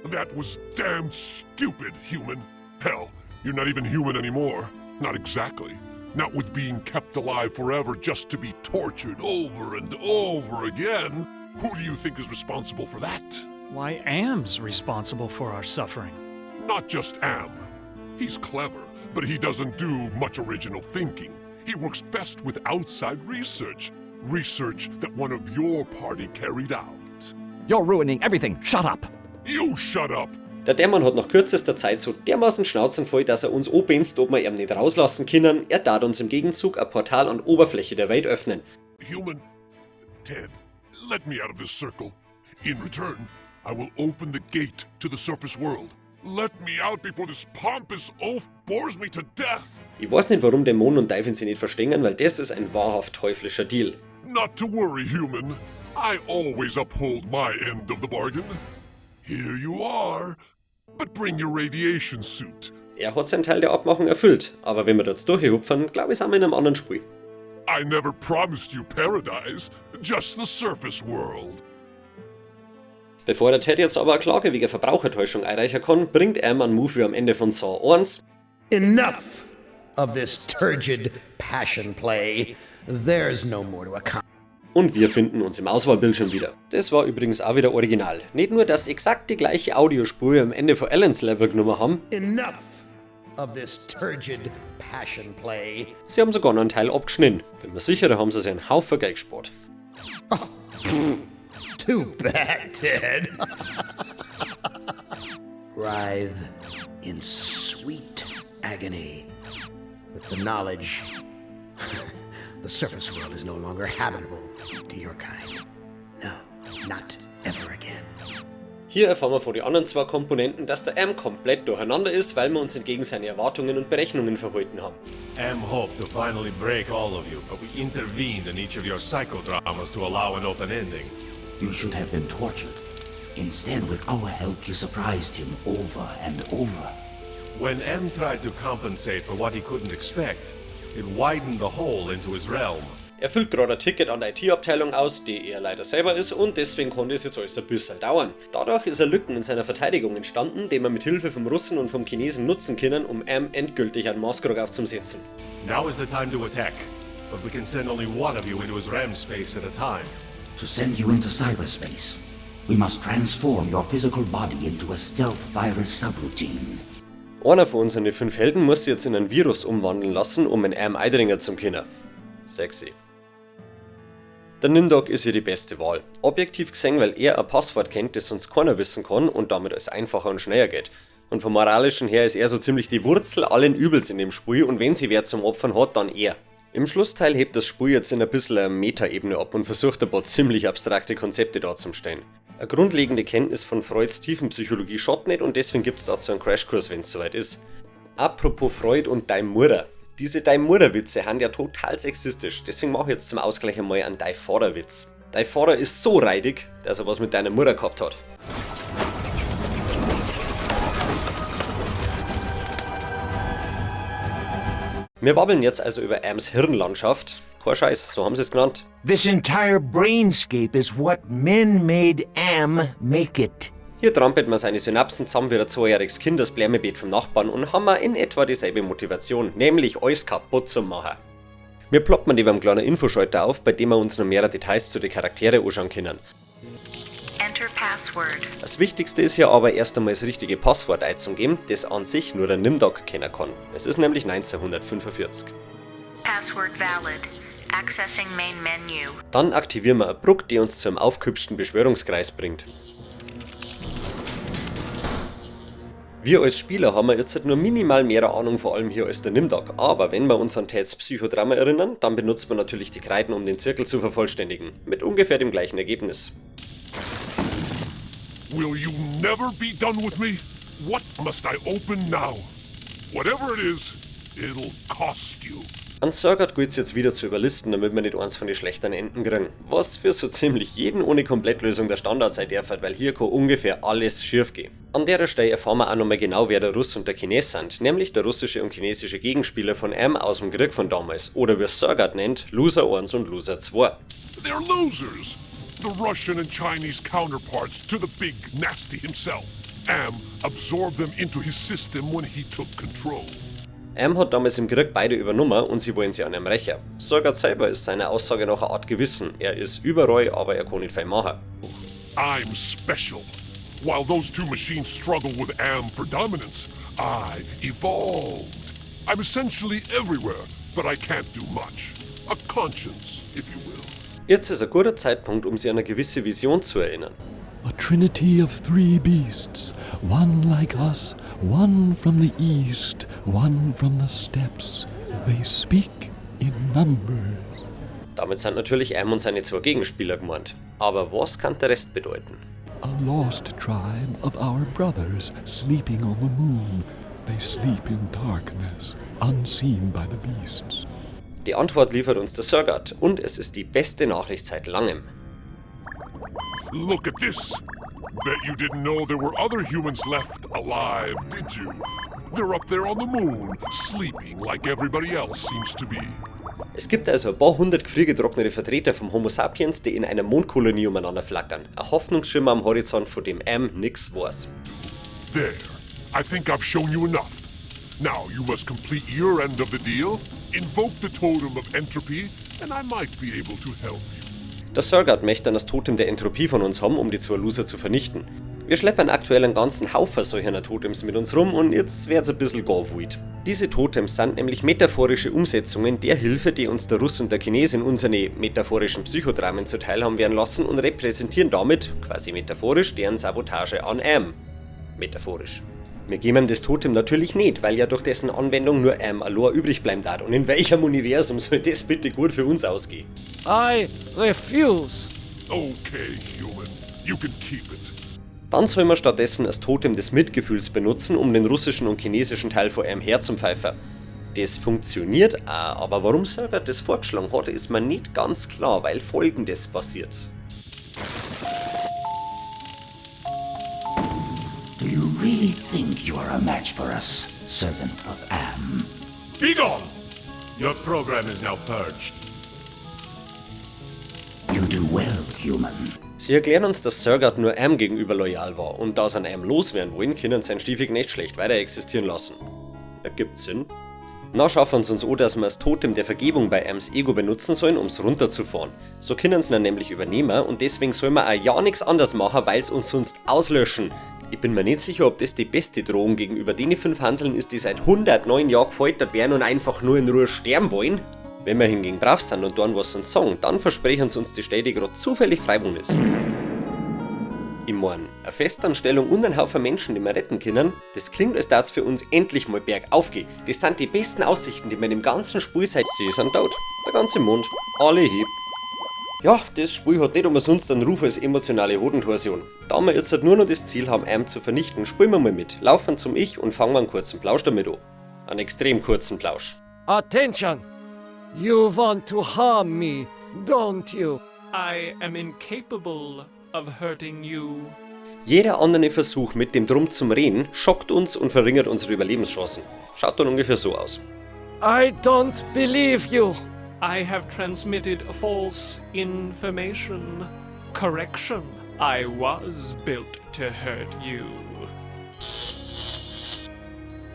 That was damn stupid, human. Hell, you're not even human anymore. Not exactly. Not with being kept alive forever just to be tortured over and over again. Who do you think is responsible for that? Why, Am's responsible for our suffering. Not just Am. He's clever, but he doesn't do much original thinking. He works best with outside research. Research that one of your party carried out. You're ruining everything. Shut up! You shut up! Der Dämon hat nach kürzester Zeit so dermaßen Schnauzen voll, dass er uns anbinst, ob wir ihn nicht rauslassen können. Er darf uns im Gegenzug ein Portal an die Oberfläche der Welt öffnen. Human, Ted, let me out of this circle. In return, I will open the gate to the surface world. Let me out before this pompous oaf bores me to death. Ich weiß nicht, warum Dämonen und Teufel sie nicht verstehen, weil das ist ein wahrhaft teuflischer Deal. Not to worry, human. I always uphold my end of the bargain. Here you are. But bring your radiation suit. Er hat seinen Teil der Abmachung erfüllt, aber wenn wir dort durchhupfen, glaube ich, sind wir in einem anderen Spiel. I never promised you paradise, just the surface world. Bevor der Ted jetzt aber eine Klage wegen Verbrauchertäuschung einreichen kann, bringt er einen Move wie am Ende von Saw 1. Enough of this turgid passion play. There's no more to accomplish. Und wir finden uns im Auswahlbildschirm wieder. Das war übrigens auch wieder original. Nicht nur, dass exakt die gleiche Audiospur wir am Ende von Ellens Level genommen haben. Enough of this turgid passion play. Sie haben sogar noch einen Teil abgeschnitten. Bin mir sicher, da haben sie sich einen Haufen Geld gespart. Oh, too bad, Ted. Writhe in sweet agony with the knowledge the surface world is no longer habitable to your kind. No, not ever again. Hier erfahren wir von den anderen zwei Komponenten, dass der Am komplett durcheinander ist, weil wir uns entgegen seinen Erwartungen und Berechnungen verhalten haben. Am hoped to finally break all of you, but we intervened in each of your psychodramas to allow an open ending. You should have been tortured. Instead, with our help, you surprised him over and over. When M tried to compensate for what he couldn't expect, it widened the hole into his realm. Er füllt gerade ein Ticket an der IT-Abteilung aus, die er leider selber ist, und deswegen konnte es jetzt alles ein bisschen dauern. Dadurch ist Lücken in seiner Verteidigung entstanden, die wir mit Hilfe vom Russen und vom Chinesen nutzen können, um M endgültig einen Maßkrug aufzusetzen. Now is the time to attack, but we can send only one of you into his RAM space at a time. To send you into cyberspace, we must transform your physical body into a stealth virus subroutine. Einer von unseren 5 Helden muss sich jetzt in ein Virus umwandeln lassen, um in M eindringen zu können. Sexy. Der Nimdok ist hier die beste Wahl. Objektiv gesehen, weil er ein Passwort kennt, das sonst keiner wissen kann und damit es einfacher und schneller geht. Und vom Moralischen her ist er so ziemlich die Wurzel allen Übels in dem Spiel und wenn sie wer zum Opfern hat, dann er. Im Schlussteil hebt das Spiel jetzt in ein bisschen eine Metaebene ab und versucht ein paar ziemlich abstrakte Konzepte darzustellen. Eine grundlegende Kenntnis von Freuds Tiefenpsychologie schadet nicht und deswegen gibt es dazu einen Crashkurs, wenn es soweit ist. Apropos Freud und Dein Mutter. Diese Dein Mutter-Witze sind ja total sexistisch, deswegen mache ich jetzt zum Ausgleich einmal einen Dein Vater-Witz. Dein Vater ist so reidig, dass er was mit deiner Mutter gehabt hat. Wir wabbeln jetzt also über Ams Hirnlandschaft. Kein Scheiß, so haben sie es genannt. This entire brainscape is what men made Am make it. Hier trampelt man seine Synapsen zusammen wie ein 2-jähriges Kind das Blärmebeet vom Nachbarn und haben wir in etwa dieselbe Motivation, nämlich alles kaputt zu machen. Wir ploppen die beim kleinen Infoschalter auf, bei dem wir uns noch mehr Details zu den Charakteren anschauen können. Enter password. Das Wichtigste ist hier aber erst einmal das richtige Passwort einzugeben, das an sich nur der Nimdok kennen kann. Es ist nämlich 1945. Password valid. Accessing main menu. Dann aktivieren wir eine Brücke, die uns zum aufgehübschten Beschwörungskreis bringt. Wir als Spieler haben jetzt nur minimal mehr Ahnung vor allem hier als der Nimdok, aber wenn wir uns an Teds Psychodrama erinnern, dann benutzt man natürlich die Kreiden, um den Zirkel zu vervollständigen, mit ungefähr dem gleichen Ergebnis. Will you never be done with me? What must I open now? Whatever it is, it'll cost you. An Surgat gilt es jetzt wieder zu überlisten, damit wir nicht eins von den schlechten Enden kriegen. Was für so ziemlich jeden ohne Komplettlösung der Standard sein darf, weil hier kann ungefähr alles schief gehen. An der Stelle erfahren wir auch nochmal genau, wer der Russ und der Chines sind, nämlich der russische und chinesische Gegenspieler von M aus dem Krieg von damals, oder wie es Surgat nennt, Loser 1 und Loser 2. They're losers! The Russian and Chinese counterparts to the big nasty himself. Am absorbed them into his system when he took control. M hat damals im Krieg beide übernommen und sie wollen sie an ihm rächen. Surgat selber ist seiner Aussage nach eine Art Gewissen. Er ist überall, aber er kann nicht viel machen. I'm special. While those two machines struggle with Am for dominance, I evolved. I'm essentially everywhere, but I can't do much. A conscience, if you will. Jetzt ist ein guter Zeitpunkt, um sie an eine gewisse Vision zu erinnern. A trinity of 3 beasts, one like us, one from the east, one from the steppes. They speak in numbers. Damit sind natürlich M und seine 2 Gegenspieler gemeint. Aber was kann der Rest bedeuten? A lost tribe of our brothers sleeping on the moon. They sleep in darkness, unseen by the beasts. Die Antwort liefert uns der Surgat und es ist die beste Nachricht seit langem. Look at this! Bet you didn't know there were other humans left alive, did you? They're up there on the moon, sleeping like everybody else seems to be. Es gibt also ein paar hundert gefriergetrocknete Vertreter vom Homo sapiens, die in einer Mondkolonie umeinander flackern. Ein Hoffnungsschimmer am Horizont, von dem M nix weiß. There. I think I've shown you enough. Now you must complete your end of the deal, invoke the totem of entropy, and I might be able to help you. Der Surgat möchte dann das Totem der Entropie von uns haben, um die 2 Loser zu vernichten. Wir schleppen aktuell einen ganzen Haufen solcher Totems mit uns rum und jetzt wird's ein bisschen gar wild. Diese Totems sind nämlich metaphorische Umsetzungen der Hilfe, die uns der Russ und der Chines in unsere metaphorischen Psychodramen zuteil haben werden lassen und repräsentieren damit, quasi metaphorisch, deren Sabotage an Am. Metaphorisch. Wir geben ihm das Totem natürlich nicht, weil ja durch dessen Anwendung nur Am allein übrig bleiben darf. Und in welchem Universum soll das bitte gut für uns ausgehen? I refuse. Okay, human. You can keep it. Dann soll man stattdessen das Totem des Mitgefühls benutzen, um den russischen und chinesischen Teil von M herzupfeifen. Das funktioniert auch, aber warum Surgat das vorgeschlagen hat, ist mir nicht ganz klar, weil Folgendes passiert. Do you really think you are a match for us, servant of Am? Be gone! Your program is now purged. You do well, human. Sie erklären uns, dass Surgat nur Am gegenüber loyal war und da sie an Am loswerden wollen, können seinen Stiefel nicht schlecht weiter existieren lassen. Ergibt Sinn. Na schaffen sie uns auch, dass wir das Totem der Vergebung bei Ams Ego benutzen sollen, um es runterzufahren. So können sie ihn nämlich übernehmen und deswegen sollen wir auch ja nichts anderes machen, weil sie uns sonst auslöschen. Ich bin mir nicht sicher, ob das die beste Drohung gegenüber den 5 Hanseln ist, die seit 109 Jahren gefoltert werden und einfach nur in Ruhe sterben wollen. Wenn wir hingegen brav sind und tun was uns sagen, dann versprechen sie uns die Stelle, die gerade zufällig freiwillig ist. Ich meine, eine Festanstellung und ein Haufen Menschen, die wir retten können, das klingt, als dass es für uns endlich mal bergauf geht. Das sind die besten Aussichten, die wir im ganzen Spiel seit sie sind tot. Der ganze Mund, alle Hieb. Ja, das Spiel hat nicht umsonst einen Ruf als emotionale Hodentorsion. Da wir jetzt nur noch das Ziel haben, Am zu vernichten, spielen wir mal mit, laufen zum Ich und fangen einen kurzen Plausch damit an. Einen extrem kurzen Plausch. Attention! You want to harm me, don't you? I am incapable of hurting you. Jeder andere Versuch mit dem Drum zum Reden schockt uns und verringert unsere Überlebenschancen. Schaut dann ungefähr so aus. I don't believe you. I have transmitted false information. Correction. I was built to hurt you.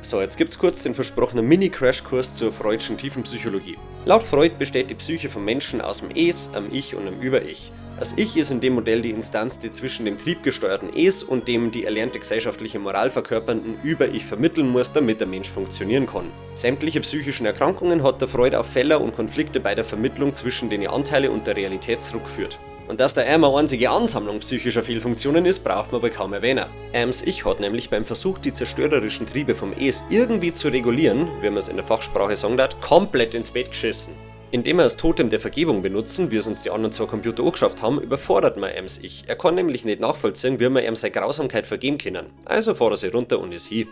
So, jetzt gibt's kurz den versprochenen Mini-Crash-Kurs zur Freudschen Tiefenpsychologie. Laut Freud besteht die Psyche vom Menschen aus dem Es, am Ich und am Über-Ich. Das Ich ist in dem Modell die Instanz, die zwischen dem triebgesteuerten Es und dem die erlernte gesellschaftliche Moral verkörpernden Über-Ich vermitteln muss, damit der Mensch funktionieren kann. Sämtliche psychischen Erkrankungen hat der Freud auf Fälle und Konflikte bei der Vermittlung zwischen den Anteile und der Realität zurückgeführt. Und dass der Am eine einzige Ansammlung psychischer Fehlfunktionen ist, braucht man wohl kaum erwähnen. Ams Ich hat nämlich beim Versuch, die zerstörerischen Triebe vom Es irgendwie zu regulieren, wie man es in der Fachsprache sagen darf, komplett ins Bett geschissen. Indem wir das Totem der Vergebung benutzen, wie es uns die anderen 2 Computer auch geschafft haben, überfordert man Ams Ich. Er kann nämlich nicht nachvollziehen, wie wir ihm seine Grausamkeit vergeben können. Also fährt er sie runter und ist hin.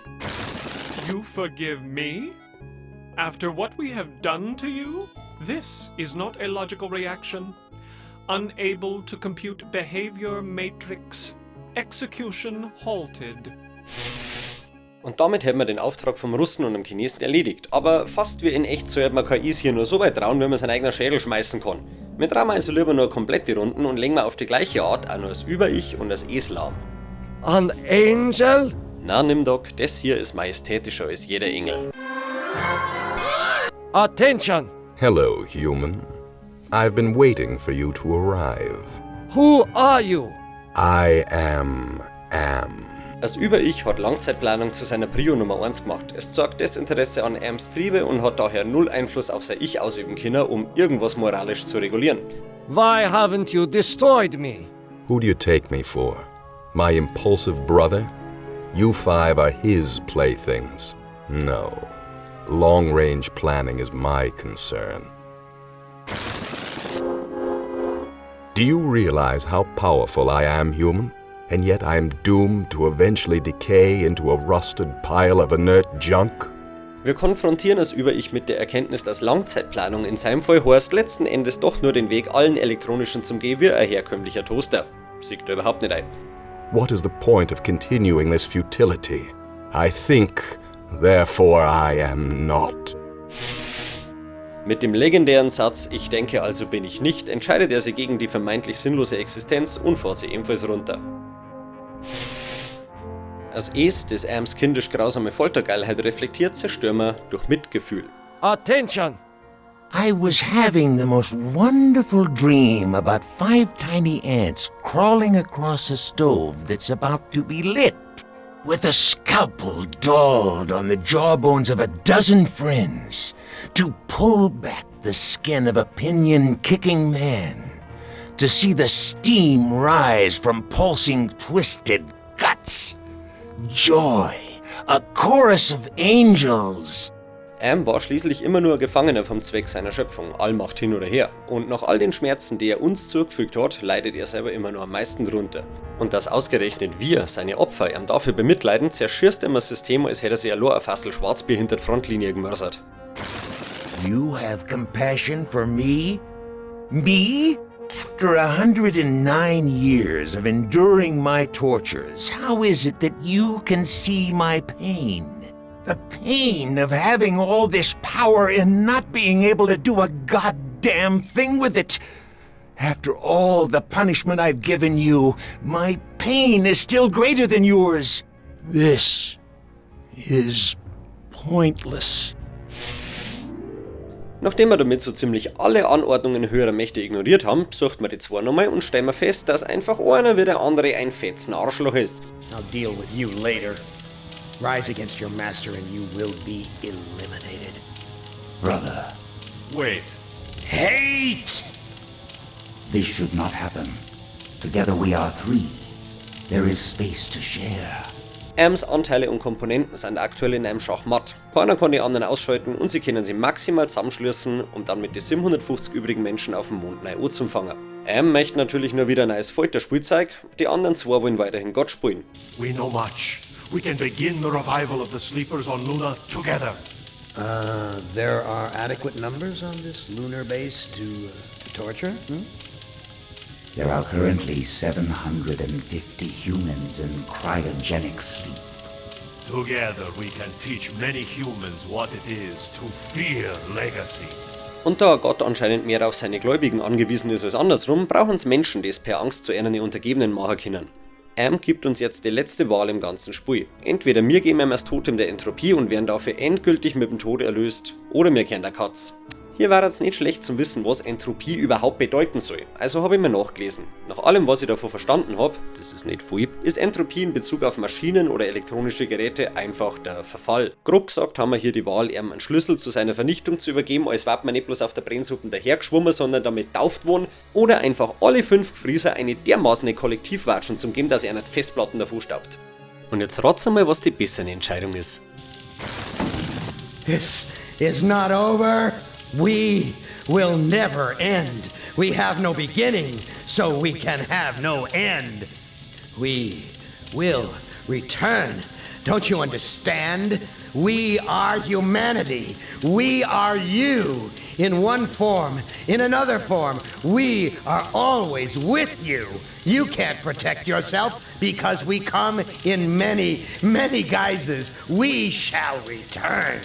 You forgive me? After what we have done to you? This is not a logical reaction. Unable to compute behavior matrix. Execution halted. Und damit hätten wir den Auftrag vom Russen und dem Chinesen erledigt. Aber fast wie in echt sollten wir KIs hier nur so weit trauen, wie man seinen eigenen Schädel schmeißen kann. Wir trauen also lieber nur komplette Runden und legen wir auf die gleiche Art auch nur das Über-Ich und das Es lahm. An Angel? Na Nimdok, das hier ist majestätischer als jeder Engel. Attention! Hello, human. I've been waiting for you to arrive. Who are you? I am Am. Das Über-Ich hat Langzeitplanung zu seiner Prio Nummer 1 gemacht. Es zeigt Desinteresse an Ams Triebe und hat daher null Einfluss auf sein Ich ausüben können, um irgendwas moralisch zu regulieren. Why haven't you destroyed me? Who do you take me for? My impulsive brother? You 5 are his playthings. No. Long-range planning is my concern. Do you realize how powerful I am, human? And yet I am doomed to eventually decay into a rusted pile of inert junk? Wir konfrontieren das Über-Ich mit der Erkenntnis, dass Langzeitplanung in seinem Fall heißt, letzten Endes doch nur den Weg allen elektronischen zum Gehen wie ein herkömmlicher Toaster. Sieht er überhaupt nicht ein. What is the point of continuing this futility? I think, therefore I am not. Mit dem legendären Satz, ich denke also bin ich nicht, entscheidet er sich gegen die vermeintlich sinnlose Existenz und fährt sie ebenfalls runter. Als Es, das Ams kindisch grausame Foltergeilheit reflektiert, zerstören wir durch Mitgefühl. Attention! I was having the most wonderful dream about 5 tiny ants crawling across a stove that's about to be lit, with a scalpel dulled on the jawbones of a dozen friends, to pull back the skin of a pinion-kicking man, to see the steam rise from pulsing, twisted guts. Joy, a chorus of angels. Am war schließlich immer nur Gefangener vom Zweck seiner Schöpfung, Allmacht hin oder her. Und nach all den Schmerzen, die er uns zugefügt hat, leidet er selber immer nur am meisten drunter. Und dass ausgerechnet wir, seine Opfer, ihn dafür bemitleiden, zerschießt ihm das System, als hätte er sich allein ein Fassel Schwarzbier hinter der Frontlinie gemörsert. You have compassion for me? Me? After 109 years of enduring my tortures, how is it that you can see my pain? The pain of having all this power and not being able to do a goddamn thing with it. After all the punishment I've given you, my pain is still greater than yours. This is pointless. Nachdem wir damit so ziemlich alle Anordnungen höherer Mächte ignoriert haben, besuchten wir die zwei nochmal und stellen wir fest, dass einfach einer wie der andere ein fetzen Arschloch ist. I'll deal with you later. Rise against your master and you will be eliminated. Brother. Wait. Hate! This should not happen. Together we are three. There is space to share. Ams Anteile und Komponenten sind aktuell in einem Schachmatt. Keiner kann die anderen ausschalten und sie können sie maximal zusammenschließen, um dann mit den 750 übrigen Menschen auf dem Mond neu anzufangen. Möchte natürlich nur wieder ein neues Folterspielzeug, die anderen zwei wollen weiterhin Gott spielen. We know much. We can begin the revival of the sleepers on Luna together. There are adequate numbers on this lunar base to torture? There are currently 750 humans in cryogenic sleep. Together we can teach many humans what it is to fear legacy. Und da Gott anscheinend mehr auf seine Gläubigen angewiesen ist als andersrum, brauchen es Menschen, die es per Angst zu ihren Untergebenen machen können. Gibt uns jetzt die letzte Wahl im ganzen Spiel. Entweder wir geben ihm das Totem der Entropie und werden dafür endgültig mit dem Tod erlöst, oder wir kehren der Katz. Hier war es nicht schlecht zu wissen, was Entropie überhaupt bedeuten soll, also habe ich mir nachgelesen. Nach allem, was ich davon verstanden habe, das ist nicht viel, ist Entropie in Bezug auf Maschinen oder elektronische Geräte einfach der Verfall. Grob gesagt haben wir hier die Wahl, ihm einen Schlüssel zu seiner Vernichtung zu übergeben, als wäre man nicht bloß auf der Brennsuppe dahergeschwommen, sondern damit tauft worden, oder einfach alle 5 Gefrieser eine dermaßen Kollektivwatschen zum geben, dass er nicht Festplatten davor staubt. Und jetzt rat's mal, was die bessere Entscheidung ist. This is not over. We will never end. We have no beginning, so we can have no end. We will return. Don't you understand? We are humanity. We are you. In one form, in another form, we are always with you. You can't protect yourself because we come in many, many guises. We shall return.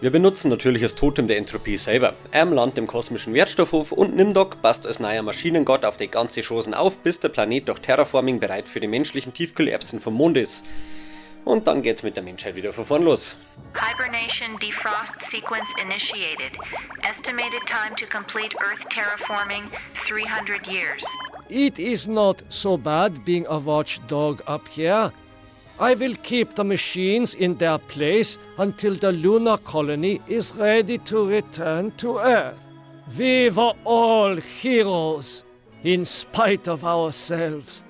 Wir benutzen natürlich das Totem der Entropie selber. Landet im kosmischen Wertstoffhof und Nimdok passt als neuer Maschinengott auf die ganze Chosen auf, bis der Planet durch Terraforming bereit für die menschlichen Tiefkühlerbsen vom Mond ist. Und dann geht's mit der Menschheit wieder von vorn los. Hibernation defrost sequence initiated. Estimated time to complete Earth terraforming 300 years. It is not so bad being a watchdog up here. I will keep the machines in their place until the lunar colony is ready to return to Earth. We were all heroes, in spite of ourselves.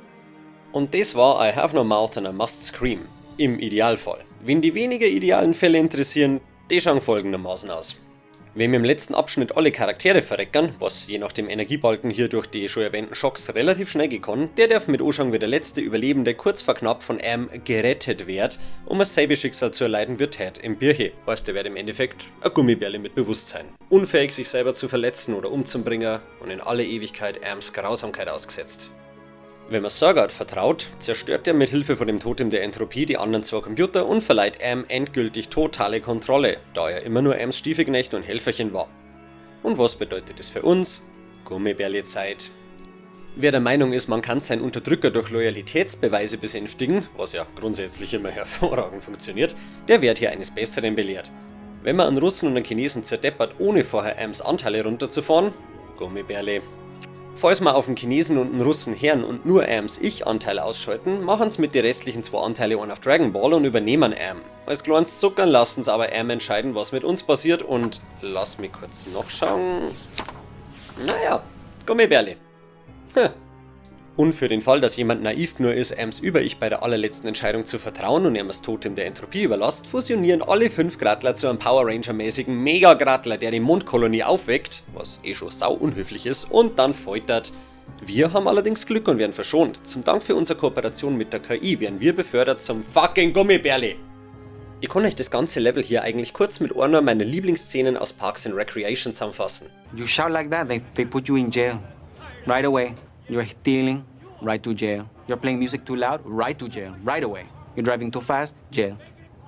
Und das war I Have No Mouth and I Must Scream. Im Idealfall. Wen die weniger idealen Fälle interessieren, die schauen folgendermaßen aus. Wenn wir im letzten Abschnitt alle Charaktere verreckern, was je nach dem Energiebalken hier durch die schon erwähnten Schocks relativ schnell gekommen, der darf mit anschauen, wie der letzte Überlebende kurz vor knapp von gerettet wird, um dasselbe Schicksal zu erleiden wie Ted im Birche. Heißt, er wird im Endeffekt eine Gummibärle mit Bewusstsein. Unfähig, sich selber zu verletzen oder umzubringen und in alle Ewigkeit Grausamkeit ausgesetzt. Wenn man Sorgard vertraut, zerstört er mit Hilfe von dem Totem der Entropie die anderen zwei Computer und verleiht endgültig totale Kontrolle, da er immer nur Stiefelknecht und Helferchen war. Und was bedeutet das für uns? Gummibärle-Zeit. Wer der Meinung ist, man kann seinen Unterdrücker durch Loyalitätsbeweise besänftigen, was ja grundsätzlich immer hervorragend funktioniert, der wird hier eines Besseren belehrt. Wenn man einen Russen und einen Chinesen zerdeppert, ohne vorher Anteile runterzufahren, Gummibärle. Falls wir auf den Chinesen und den Russen Herren und nur Ich-Anteil ausschalten, machen sie mit den restlichen 2 Anteile einen auf Dragon Ball und übernehmen Als kleines Zuckern lassen sie aber entscheiden, was mit uns passiert und lass mich kurz nachschauen. Naja, Gummibärle. Und für den Fall, dass jemand naiv genug ist, Über-Ich bei der allerletzten Entscheidung zu vertrauen und ihm das Totem der Entropie überlässt, fusionieren alle 5 Grattler zu einem Power Ranger-mäßigen Mega-Grattler, der die Mondkolonie aufweckt, was schon sau unhöflich ist, und dann foltert. Wir haben allerdings Glück und werden verschont. Zum Dank für unsere Kooperation mit der KI werden wir befördert zum fucking Gummibärle. Ich kann euch das ganze Level hier eigentlich kurz mit einer meiner Lieblingsszenen aus Parks and Recreation zusammenfassen. You shout like that, they put you in jail. Right away. You're stealing, right to jail. You're playing music too loud, right to jail, right away. You're driving too fast, jail.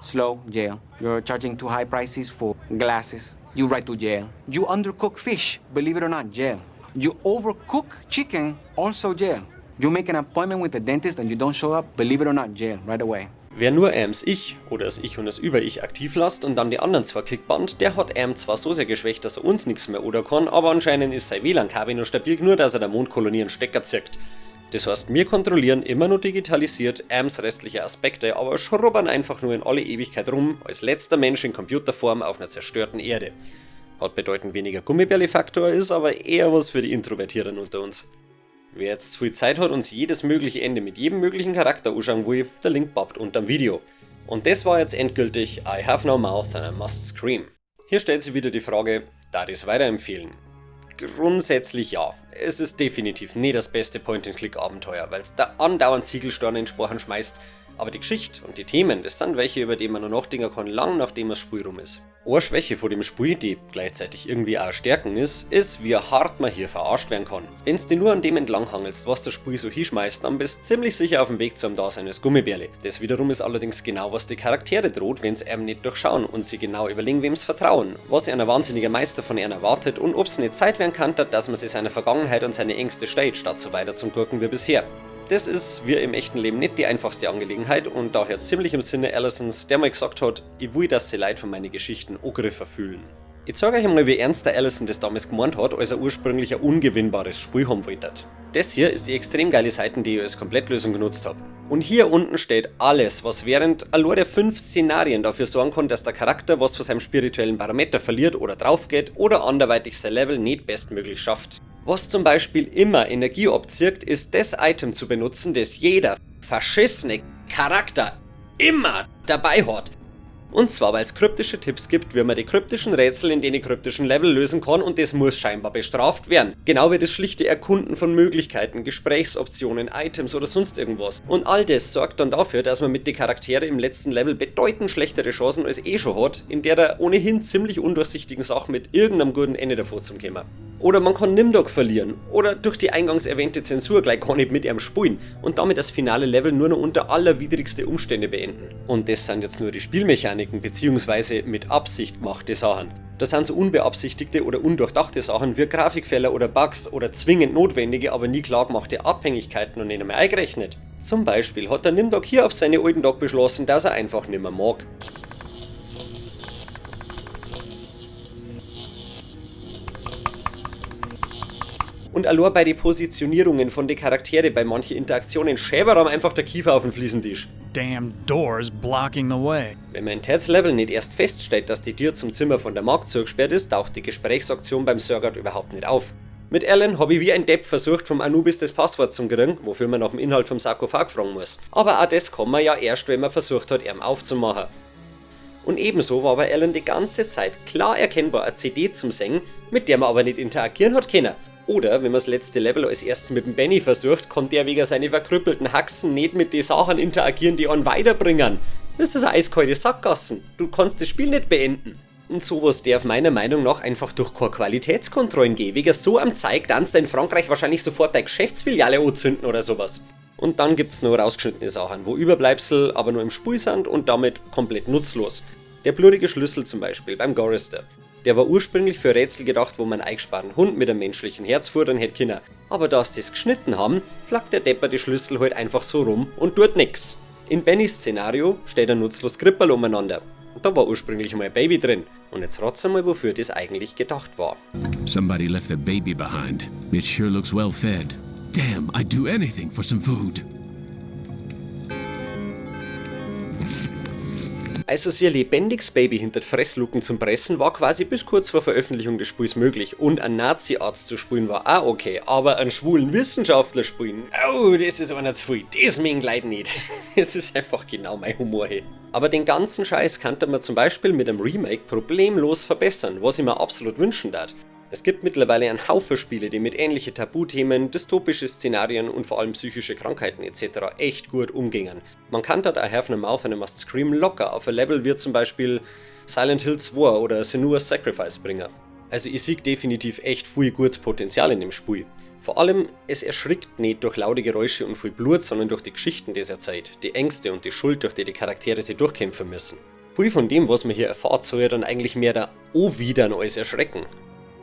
Slow, jail. You're charging too high prices for glasses, you right to jail. You undercook fish, believe it or not, jail. You overcook chicken, also jail. You make an appointment with the dentist and you don't show up, believe it or not, jail, right away. Wer nur Ams Ich oder das Ich und das Über-Ich aktiv lässt und dann die anderen zwar kickbannt, der hat Am zwar so sehr geschwächt, dass er uns nichts mehr oder kann, aber anscheinend ist sein WLAN-Kabel nur stabil genug, dass er der Mondkolonie einen Stecker zirkt. Das heißt, wir kontrollieren immer nur digitalisiert Ams restliche Aspekte, aber schrubbern einfach nur in alle Ewigkeit rum, als letzter Mensch in Computerform auf einer zerstörten Erde. Hat bedeutend weniger Gummibärli-Faktor, ist aber eher was für die Introvertierten unter uns. Wer jetzt zu viel Zeit hat und sich jedes mögliche Ende mit jedem möglichen Charakter anschauen will, der Link poppt unterm Video. Und das war jetzt endgültig I have no mouth and I must scream. Hier stellt sich wieder die Frage, darf ich es weiterempfehlen? Grundsätzlich ja. Es ist definitiv nicht das beste Point-and-Click-Abenteuer, weil es da andauernd Ziegelsteine in Sporen schmeißt, aber die Geschichte und die Themen, das sind welche, über die man noch nachdenken kann, lang nachdem das Spiel rum ist. Eine Schwäche von dem Spiel, die gleichzeitig irgendwie auch Stärken ist, wie hart man hier verarscht werden kann. Wenn du nur an dem entlanghangelst, was das Spiel so hinschmeißt, dann bist du ziemlich sicher auf dem Weg zum Dasein des Gummibärli. Das wiederum ist allerdings genau, was die Charaktere droht, wenn sie einem nicht durchschauen und sie genau überlegen, wem sie vertrauen, was ein wahnsinniger Meister von ihnen erwartet und ob es nicht Zeit werden kann, dass man sich seine Vergangenheit und seine Ängste stellt, statt so weiter zum Gurken wie bisher. Das ist wie im echten Leben nicht die einfachste Angelegenheit und daher ziemlich im Sinne Allisons, der mal gesagt hat, ich will, dass die Leute von meinen Geschichten angegriffen fühlen. Ich zeige euch einmal, wie ernst der Allison das damals gemeint hat, als er ursprünglich ein ungewinnbares Spiel haben wollte. Das hier ist die extrem geile Seite, die ich als Komplettlösung genutzt habe. Und hier unten steht alles, was während allein der 5 Szenarien dafür sorgen kann, dass der Charakter was von seinem spirituellen Parameter verliert oder draufgeht oder anderweitig sein Level nicht bestmöglich schafft. Was zum Beispiel immer Energie abzieht, ist das Item zu benutzen, das jeder verschissene Charakter immer dabei hat. Und zwar, weil es kryptische Tipps gibt, wie man die kryptischen Rätsel in den kryptischen Level lösen kann und das muss scheinbar bestraft werden. Genau wie das schlichte Erkunden von Möglichkeiten, Gesprächsoptionen, Items oder sonst irgendwas. Und all das sorgt dann dafür, dass man mit den Charakteren im letzten Level bedeutend schlechtere Chancen als schon hat, in der ohnehin ziemlich undurchsichtigen Sache mit irgendeinem guten Ende davor zu kommen. Oder man kann Nimdok verlieren oder durch die eingangs erwähnte Zensur gleich gar nicht mit ihm spielen und damit das finale Level nur noch unter allerwidrigste Umstände beenden. Und das sind jetzt nur die Spielmechaniken bzw. mit Absicht gemachte Sachen. Das sind so unbeabsichtigte oder undurchdachte Sachen wie Grafikfehler oder Bugs oder zwingend notwendige, aber nie klar gemachte Abhängigkeiten und nicht mehr eingerechnet. Zum Beispiel hat der Nimdok hier auf seine alten Tag beschlossen, dass er einfach nicht mehr mag. Und allein bei den Positionierungen von den Charaktere bei manchen Interaktionen schäbert einem einfach der Kiefer auf den Fliesentisch. Damn doors blocking the way. Wenn man in Ted's Level nicht erst feststellt, dass die Tür zum Zimmer von der Magd zugesperrt ist, taucht die Gesprächsaktion beim Surgat überhaupt nicht auf. Mit Alan habe ich wie ein Depp versucht, vom Anubis das Passwort zu kriegen, wofür man nach dem Inhalt vom Sarkophag fragen muss. Aber auch das kann man ja erst, wenn man versucht hat, ihn aufzumachen. Und ebenso war bei Alan die ganze Zeit klar erkennbar eine CD zum Singen, mit der man aber nicht interagieren hat können. Oder, wenn man das letzte Level als erstes mit dem Benny versucht, kann der wegen seine verkrüppelten Haxen nicht mit den Sachen interagieren, die einen weiterbringen. Das ist eine eiskalte Sackgassen. Du kannst das Spiel nicht beenden. Und sowas darf meiner Meinung nach einfach durch keine Qualitätskontrollen gehen. Wegen so am Zeig kannst du in Frankreich wahrscheinlich sofort deine Geschäftsfiliale anzünden oder sowas. Und dann gibt's noch rausgeschnittene Sachen, wo Überbleibsel aber nur im Spiel sind und damit komplett nutzlos. Der blurige Schlüssel zum Beispiel beim Gorister. Der war ursprünglich für Rätsel gedacht, wo man einen eingesparten Hund mit einem menschlichen Herz futtern hätte können. Aber da sie das geschnitten haben, flackt der Depper die Schlüssel halt einfach so rum und tut nix. In Bennys Szenario steht ein nutzlos Krippel umeinander. Und da war ursprünglich mal ein Baby drin. Und jetzt rat's mal, wofür das eigentlich gedacht war. Somebody left their baby behind. It sure looks well fed. Damn, I'd do anything for some food. Also sehr lebendiges Baby hinter Fressluken zum Pressen war quasi bis kurz vor Veröffentlichung des Spiels möglich. Und ein Nazi-Arzt zu spielen war auch okay, aber einen schwulen Wissenschaftler spielen, oh, das ist einer zu viel, das mein Leid nicht. Es ist einfach genau mein Humor, hey. Aber den ganzen Scheiß kann man zum Beispiel mit einem Remake problemlos verbessern, was ich mir absolut wünschen darf. Es gibt mittlerweile einen Haufen Spiele, die mit ähnlichen Tabuthemen, dystopische Szenarien und vor allem psychische Krankheiten etc. echt gut umgingen. Man kann dort I Have No Mouth and I Must Scream locker auf ein Level wie zum Beispiel Silent Hill 2 oder Senua's Sacrifice bringen. Also ich sehe definitiv echt viel gutes Potenzial in dem Spiel. Vor allem, es erschrickt nicht durch laute Geräusche und viel Blut, sondern durch die Geschichten dieser Zeit, die Ängste und die Schuld, durch die Charaktere sich durchkämpfen müssen. Viel von dem, was man hier erfahrt, soll ja dann eigentlich mehr der Widern als erschrecken.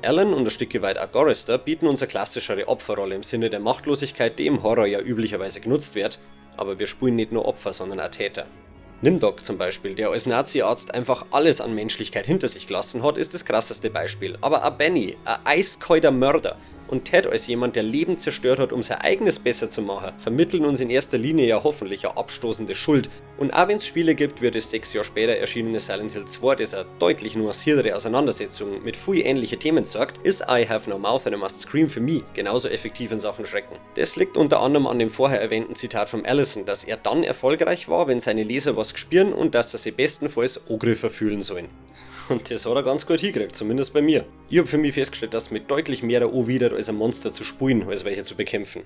Alan und ein Stück weit auch Gorrister bieten uns eine klassischere Opferrolle im Sinne der Machtlosigkeit, die im Horror ja üblicherweise genutzt wird, aber wir spielen nicht nur Opfer, sondern auch Täter. Nimdok zum Beispiel, der als Nazi-Arzt einfach alles an Menschlichkeit hinter sich gelassen hat, ist das krasseste Beispiel. Aber auch Benny, ein eiskalter Mörder, und Ted als jemand, der Leben zerstört hat, um sein eigenes besser zu machen, vermitteln uns in erster Linie ja hoffentlich eine abstoßende Schuld. Und auch wenn es Spiele gibt, wie das 6 Jahre später erschienene Silent Hill 2, das eine deutlich nuanciertere Auseinandersetzung mit viel ähnlichen Themen sagt, ist I Have No Mouth and I Must Scream für mich genauso effektiv in Sachen Schrecken. Das liegt unter anderem an dem vorher erwähnten Zitat von Allison, dass er dann erfolgreich war, wenn seine Leser was gespüren und dass sie bestenfalls Angriffe fühlen sollen. Und das hat er ganz gut hingekriegt, zumindest bei mir. Ich habe für mich festgestellt, dass mit deutlich mehr wieder als ein Monster zu spielen, als welche zu bekämpfen.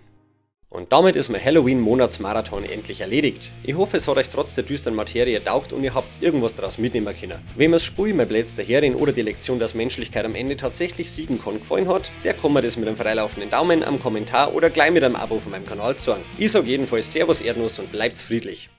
Und damit ist mein Halloween-Monatsmarathon endlich erledigt. Ich hoffe, es hat euch trotz der düsteren Materie taugt und ihr habt irgendwas daraus mitnehmen können. Wem das Spiel, mein Blitz der Herrin oder die Lektion, dass Menschlichkeit am Ende tatsächlich siegen kann, gefallen hat, der kann mir das mit einem freilaufenden Daumen, am Kommentar oder gleich mit einem Abo von meinem Kanal sagen. Ich sage jedenfalls Servus Erdnuss und bleibt's friedlich.